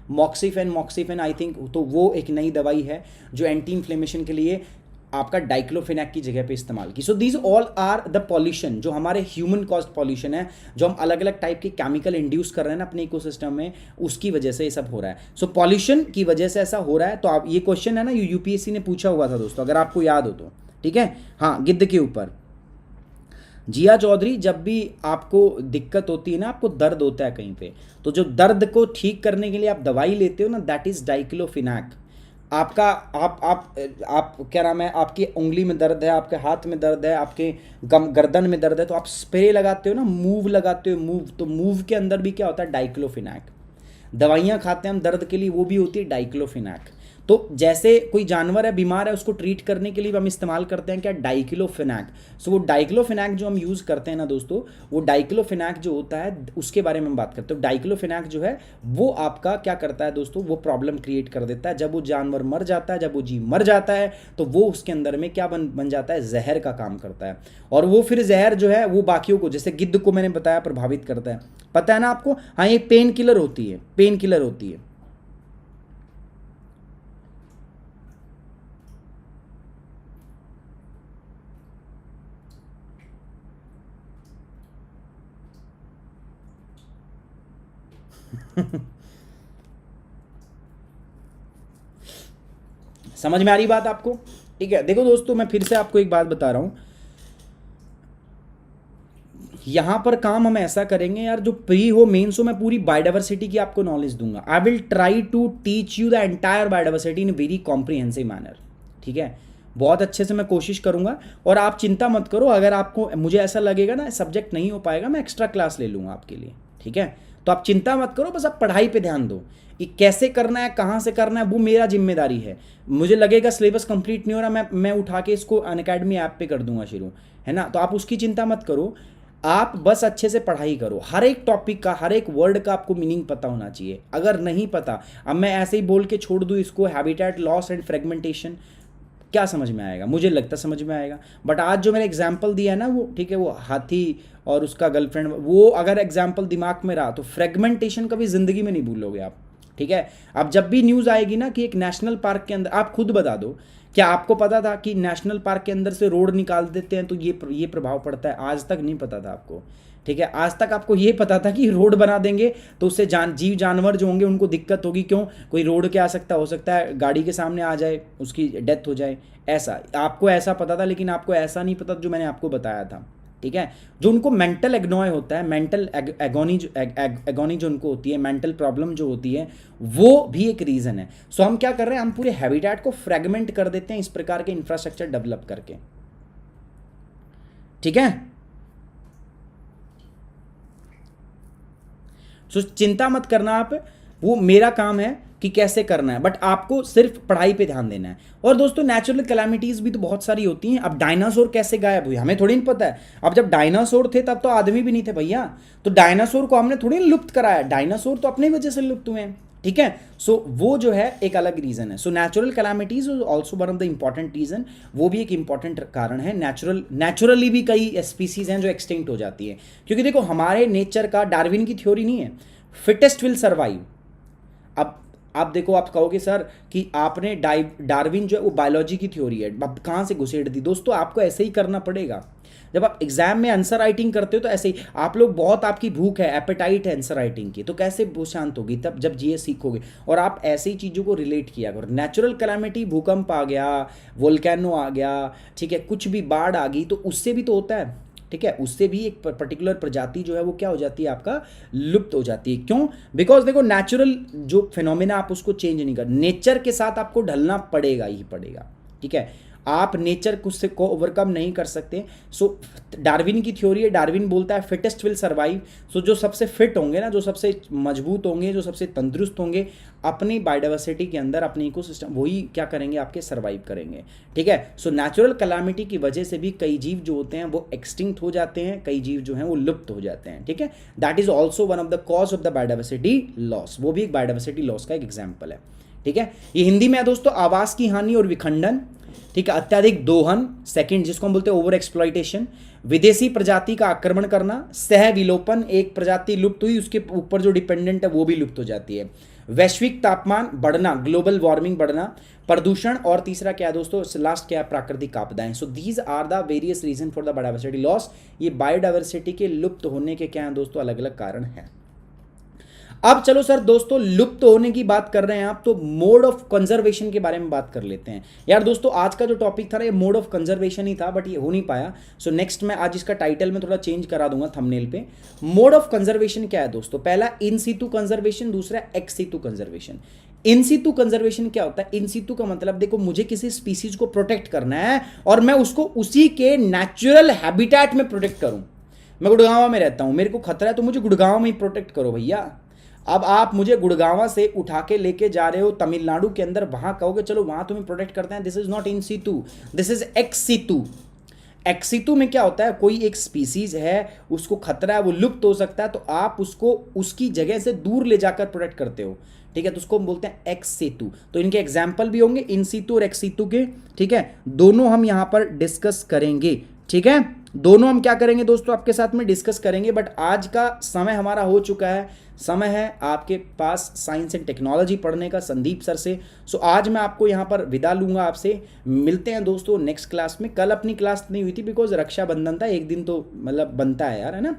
मॉक्सीफेन आई थिंक, तो वो एक नई दवाई है जो एंटी इन्फ्लेमेशन के लिए आपका डाइक्लोफेनाक की जगह पे इस्तेमाल की। So these all are the pollution, जो हमारे ह्यूमन कॉज्ड पॉल्यूशन है, जो हम अलग अलग टाइप के केमिकल इंड्यूस कर रहे हैं ना अपने इकोसिस्टम में, उसकी वजह से ये सब हो रहा है। सो पॉल्यूशन की वजह से ऐसा हो रहा है। तो आप ये क्वेश्चन है ना यूपीएससी ने पूछा हुआ था दोस्तों, अगर आपको याद हो तो, ठीक है। हाँ, गिद्ध के ऊपर जिया चौधरी, जब भी आपको दिक्कत होती है ना, आपको दर्द होता है कहीं पे, तो जो दर्द को ठीक करने के लिए आप दवाई लेते हो ना, दैट इज़ डाइक्लोफेनाक। आपका आप क्या नाम है, आपकी उंगली में दर्द है, आपके हाथ में दर्द है, आपके गर्दन में दर्द है, तो आप स्प्रे लगाते हो ना, मूव लगाते हो, मूव, तो मूव के अंदर भी क्या होता है, डाइक्लोफेनाक। दवाइयाँ खाते हैं हम दर्द के लिए, वो भी होती है डाइक्लोफेनाक। तो जैसे कोई जानवर है, बीमार है, उसको ट्रीट करने के लिए हम इस्तेमाल करते हैं क्या, डाइक्लोफेनाक। सो वो डाइक्लोफेनाक जो हम यूज़ करते हैं ना दोस्तों, वो डाइक्लोफेनाक जो होता है उसके बारे में हम बात करते हैं। डाइक्लोफेनाक जो है वो आपका क्या करता है दोस्तों, वो प्रॉब्लम क्रिएट कर देता है। जब वो जानवर मर जाता है, जब वो जीव मर जाता है, तो वो उसके अंदर में क्या बन जाता है, जहर का काम करता है। और वो फिर जहर जो है वो बाकियों को, जैसे गिद्ध को मैंने बताया, प्रभावित करता है, पता है ना आपको। हाँ, ये पेन किलर होती है, पेन किलर होती है। समझ में आ रही बात आपको, ठीक है। देखो दोस्तों, मैं फिर से आपको एक बात बता रहा हूं, यहां पर काम हम ऐसा करेंगे यार, जो प्री हो मेंस हो, मैं पूरी बायोडाइवर्सिटी की आपको नॉलेज दूंगा। I will try to teach you the entire biodiversity in very comprehensive manner, ठीक है। बहुत अच्छे से मैं कोशिश करूंगा, और आप चिंता मत करो, अगर आपको मुझे ऐसा लगेगा ना सब्जेक्ट नहीं हो पाएगा, मैं एक्स्ट्रा क्लास ले लूंगा आपके लिए, ठीक है। तो आप चिंता मत करो, बस आप पढ़ाई पे ध्यान दो। ये कैसे करना है, कहाँ से करना है, वो मेरा जिम्मेदारी है। मुझे लगेगा सिलेबस कंप्लीट नहीं हो रहा, मैं उठा के इसको अनअकैडमी ऐप पे कर दूंगा शुरू, है ना। तो आप उसकी चिंता मत करो, आप बस अच्छे से पढ़ाई करो। हर एक टॉपिक का, हर एक वर्ड का आपको मीनिंग पता होना चाहिए। अगर नहीं पता, अब मैं ऐसे ही बोल के छोड़ दूँ इसको, हैबिटेट लॉस एंड फ्रेगमेंटेशन, क्या समझ में आएगा, मुझे लगता समझ में आएगा। बट आज जो मैंने एग्जाम्पल दिया है ना, वो ठीक है, वो हाथी और उसका गर्लफ्रेंड, वो अगर एग्जाम्पल दिमाग में रहा तो फ्रेगमेंटेशन कभी ज़िंदगी में नहीं भूलोगे आप, ठीक है। अब जब भी न्यूज़ आएगी ना कि एक नेशनल पार्क के अंदर, आप खुद बता दो, क्या आपको पता था कि नेशनल पार्क के अंदर से रोड निकाल देते हैं तो ये प्रभाव पड़ता है? आज तक नहीं पता था आपको, ठीक है। आज तक आपको ये पता था कि रोड बना देंगे तो उससे जीव जानवर जो होंगे उनको दिक्कत होगी। क्यों? कोई रोड के हो सकता है गाड़ी के सामने आ जाए, उसकी डेथ हो जाए, ऐसा आपको ऐसा पता था। लेकिन आपको ऐसा नहीं पता जो मैंने आपको बताया था, ठीक है। जो उनको मेंटल एग्नॉय होता है, मेंटल एगोनी जो उनको होती है, मेंटल प्रॉब्लम जो होती है, वो भी एक रीज़न है। सो हम क्या कर रहे हैं, हम पूरे हैबिटेट को फ्रेगमेंट कर देते हैं इस प्रकार के इंफ्रास्ट्रक्चर डेवलप करके, ठीक है। सो चिंता मत करना आप, वो मेरा काम है कि कैसे करना है, बट आपको सिर्फ पढ़ाई पे ध्यान देना है। और दोस्तों नेचुरल कैलामिटीज भी तो बहुत सारी होती हैं। अब डायनासोर कैसे गायब हुए हमें थोड़ी नहीं पता है। अब जब डायनासोर थे तब तो आदमी भी नहीं थे भैया, तो डायनासोर को हमने थोड़ी लुप्त कराया, डायनासोर तो अपनी वजह से लुप्त हुए हैं, ठीक है। सो वो जो है एक अलग रीजन है। So natural calamities also one of the important reason, वो भी एक इंपॉर्टेंट कारण है। नेचुरली भी कई स्पीसीज हैं जो एक्सटिंक्ट हो जाती है, क्योंकि देखो हमारे नेचर का डार्विन की थ्योरी नहीं है, फिटेस्ट विल सर्वाइव। अब आप देखो, आप कहोगे सर कि आपने डार्विन जो है वो बायोलॉजी की थ्योरी है, अब कहाँ से घुसेड़ दी। दोस्तों आपको ऐसे ही करना पड़ेगा। जब आप एग्जाम में आंसर राइटिंग करते हो तो ऐसे ही, आप लोग बहुत, आपकी भूख है, एपेटाइट है आंसर राइटिंग की, तो कैसे वो शांत होगी तब जब जीएस सीखोगे। और आप ऐसी चीज़ों को रिलेट किया करो। नेचुरल कैलामिटी, भूकंप आ गया, वोल्केनो आ गया, ठीक है, कुछ भी बाढ़ आ गई, तो उससे भी तो होता है, ठीक है। उससे भी एक पर्टिकुलर प्रजाति जो है वो क्या हो जाती है, आपका लुप्त हो जाती है। क्यों? बिकॉज देखो नेचुरल जो फिनोमिना आप उसको चेंज नहीं कर, नेचर के साथ आपको ढलना पड़ेगा ही पड़ेगा, ठीक है। आप नेचर को ओवरकम नहीं कर सकते। सो डार्विन की थ्योरी है, डार्विन बोलता है फिटेस्ट विल सर्वाइव। सो जो सबसे फिट होंगे ना, जो सबसे मजबूत होंगे, जो सबसे तंदुरुस्त होंगे अपनी बायोडाइवर्सिटी के अंदर, अपने इकोसिस्टम, वही क्या करेंगे, आपके सर्वाइव करेंगे, ठीक है। सो नेचुरल कैलामिटी की वजह से भी कई जीव जो होते हैं वो एक्सटिंक्ट हो जाते हैं, कई जीव जो हैं वो लुप्त हो जाते हैं, ठीक है। That is also one of the cause of the biodiversity loss, वो भी एक बायोडाइवर्सिटी लॉस का एक एग्जाम्पल है, ठीक है। ये हिंदी में है दोस्तों, आवास की हानि और विखंडन, ठीक है, अत्यधिक दोहन, सेकंड जिसको हम बोलते हैं ओवर एक्सप्लॉइटेशन, विदेशी प्रजाति का आक्रमण करना, सह विलोपन, एक प्रजाति लुप्त हुई उसके ऊपर जो डिपेंडेंट है वो भी लुप्त हो जाती है, वैश्विक तापमान बढ़ना, ग्लोबल वार्मिंग बढ़ना, प्रदूषण, और तीसरा क्या है दोस्तों, लास्ट क्या है, प्राकृतिक आपदाएं। So these are the various reason for the biodiversity loss. ये बायोडाइवर्सिटी के लुप्त होने के क्या है दोस्तों, अलग अलग कारण हैं। अब चलो सर दोस्तों, लुप्त होने की बात कर रहे हैं आप, तो मोड ऑफ कंजर्वेशन के बारे में बात कर लेते हैं। यार दोस्तों आज का जो टॉपिक था ना, ये मोड ऑफ कंजर्वेशन ही था, बट ये हो नहीं पाया। सो नेक्स्ट मैं आज इसका टाइटल में थोड़ा चेंज करा दूंगा थंबनेल पे। मोड ऑफ कंजर्वेशन क्या है दोस्तों, पहला इन सीटू कंजर्वेशन, दूसरा ex situ conservation. In situ conservation क्या होता है, इन सीटू का मतलब देखो, मुझे किसी स्पीसीज को प्रोटेक्ट करना है और मैं उसको उसी के नेचुरल हैबिटेट में प्रोटेक्ट करूं। मैं गुड़गांव में रहता हूं, मेरे को खतरा है, तो मुझे गुड़गांव में ही प्रोटेक्ट करो भैया। अब आप मुझे गुड़गांव से उठा के लेके जा रहे हो तमिलनाडु के अंदर, वहां कहोगे चलो वहां तुम्हें प्रोटेक्ट करते हैं, this is not in situ, this is ex situ. Ex situ में क्या होता है, कोई एक स्पीसीज है, उसको खतरा है, वो लुप्त हो सकता है, तो आप उसको उसकी जगह से दूर ले जाकर प्रोटेक्ट करते हो, ठीक है, तो उसको हम बोलते हैं एक्स सीटू। तो इनके एग्जाम्पल भी होंगे इन सीटू और एक्स सीटू के, ठीक है, दोनों हम यहां पर डिस्कस करेंगे, ठीक है। दोनों हम क्या करेंगे दोस्तों, आपके साथ में डिस्कस करेंगे। बट आज का समय हमारा हो चुका है, समय है आपके पास साइंस एंड टेक्नोलॉजी पढ़ने का संदीप सर से। सो आज मैं आपको यहाँ पर विदा लूँगा आपसे। मिलते हैं दोस्तों नेक्स्ट क्लास में। कल अपनी क्लास नहीं हुई थी बिकॉज रक्षाबंधन था, एक दिन तो मतलब बनता है यार, है ना,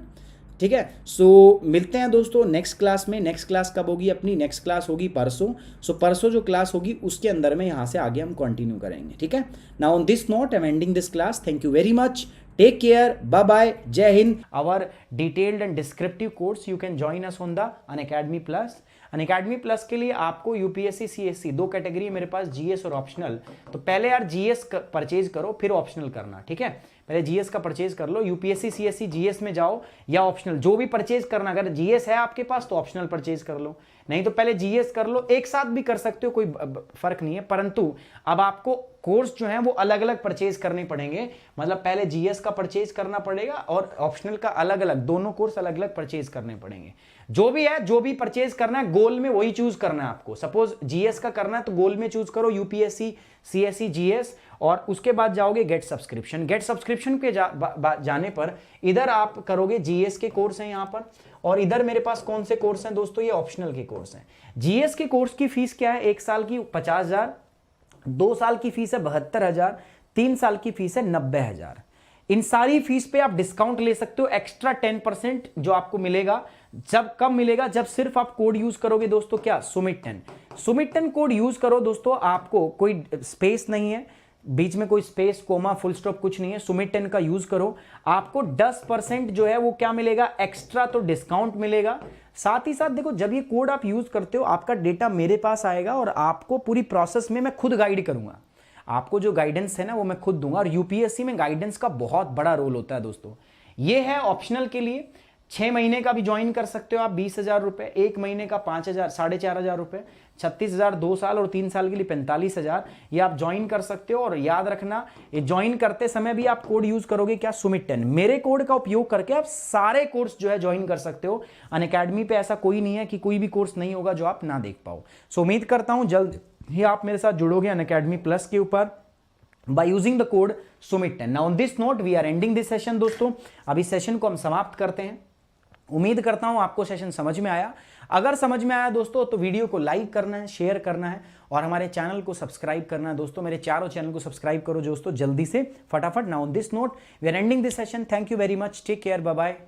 ठीक है। सो मिलते हैं दोस्तों नेक्स्ट क्लास में। नेक्स्ट क्लास कब होगी अपनी, नेक्स्ट क्लास होगी परसों। सो परसों जो क्लास होगी उसके अंदर में यहाँ से आगे हम कंटिन्यू करेंगे, ठीक है। Now on this note I am ending this class. Thank you very much. Take care. Bye-bye. Jai Hind. Our detailed and descriptive course you can join us on the Unacademy Plus. Unacademy Plus के लिए आपको UPSC CSC दो category है मेरे पास, GS और optional. तो पहले यार जीएस परचेज करो फिर ऑप्शनल करना, ठीक है। पहले जीएस का परचेज कर लो, यूपीएससी सीएससी जीएस में जाओ या ऑप्शनल, जो भी परचेज करना। अगर जीएस है आपके पास तो ऑप्शनल परचेज कर लो, नहीं तो पहले जीएस कर लो। एक साथ भी कर सकते हो, कोई फर्क नहीं है, परंतु अब आपको कोर्स जो है वो अलग अलग परचेज करने पड़ेंगे। मतलब पहले जीएस का परचेज करना पड़ेगा और ऑप्शनल का अलग अलग, दोनों कोर्स अलग अलग परचेज करने पड़ेंगे। जो भी है, जो भी परचेज करना है, गोल में वही चूज करना है आपको। सपोज जीएस का करना है तो गोल में चूज करो यूपीएससी सीएससी जीएस, और उसके बाद जाओगे गेट सब्सक्रिप्शन। गेट सब्सक्रिप्शन के जाने पर इधर आप करोगे जीएस के कोर्स हैं यहाँ पर, और इधर मेरे पास कौन से कोर्स हैं दोस्तों, ये ऑप्शनल के कोर्स हैं। जीएस के कोर्स की फीस क्या है, 1 साल की 50,000, 2 साल की फीस है 72,000, 3 साल की फीस है 90,000। इन सारी फीस पे आप डिस्काउंट ले सकते हो, एक्स्ट्रा 10% जो आपको मिलेगा। जब कब मिलेगा, जब सिर्फ आप कोड यूज करोगे दोस्तों, क्या, सुमित 10 कोड यूज करो दोस्तों। आपको कोई स्पेस नहीं है, बीच में कोई स्पेस, कोमा, फुल स्टॉप कुछ नहीं है। सुमित 10 का यूज करो, आपको 10% जो है वो क्या मिलेगा, एक्स्ट्रा तो डिस्काउंट मिलेगा। साथ ही साथ देखो, जब ये कोड आप यूज करते हो, आपका डेटा मेरे पास आएगा और आपको पूरी प्रोसेस में मैं खुद गाइड करूंगा। आपको जो गाइडेंस है ना वो मैं खुद दूंगा। और यूपीएससी में गाइडेंस का बहुत बड़ा रोल होता है दोस्तों। ये है ऑप्शनल के लिए। 6 महीने का भी ज्वाइन कर सकते हो आप 20,000 रुपए, 1 महीने का 5,000, 4,500 रुपए, 36,000 2 साल और 3 साल के लिए 45,000, ये आप ज्वाइन कर सकते हो। और याद रखना, ये ज्वाइन करते समय भी आप कोड यूज करोगे क्या, सुमित 10। मेरे कोड का उपयोग करके आप सारे कोर्स जो है ज्वाइन कर सकते हो। अनअकैडमी पे ऐसा कोई नहीं है कि कोई भी कोर्स नहीं होगा जो आप ना देख पाओ। सो उम्मीद करता हूं जल्द ही आप मेरे साथ जुड़ोगे अनअकैडमी प्लस के ऊपर by using the code Sumit 10। Now on this note we are ending this session दोस्तों। अब इस सेशन को हम समाप्त करते हैं। उम्मीद करता हूं आपको सेशन समझ में आया। अगर समझ में आया दोस्तों तो वीडियो को लाइक करना है, शेयर करना है और हमारे चैनल को सब्सक्राइब करना है दोस्तों। मेरे चारों चैनल को सब्सक्राइब करो दोस्तों जल्दी से, फटाफट। Now on this note we are ending this session. Thank you very much, take care, bye bye.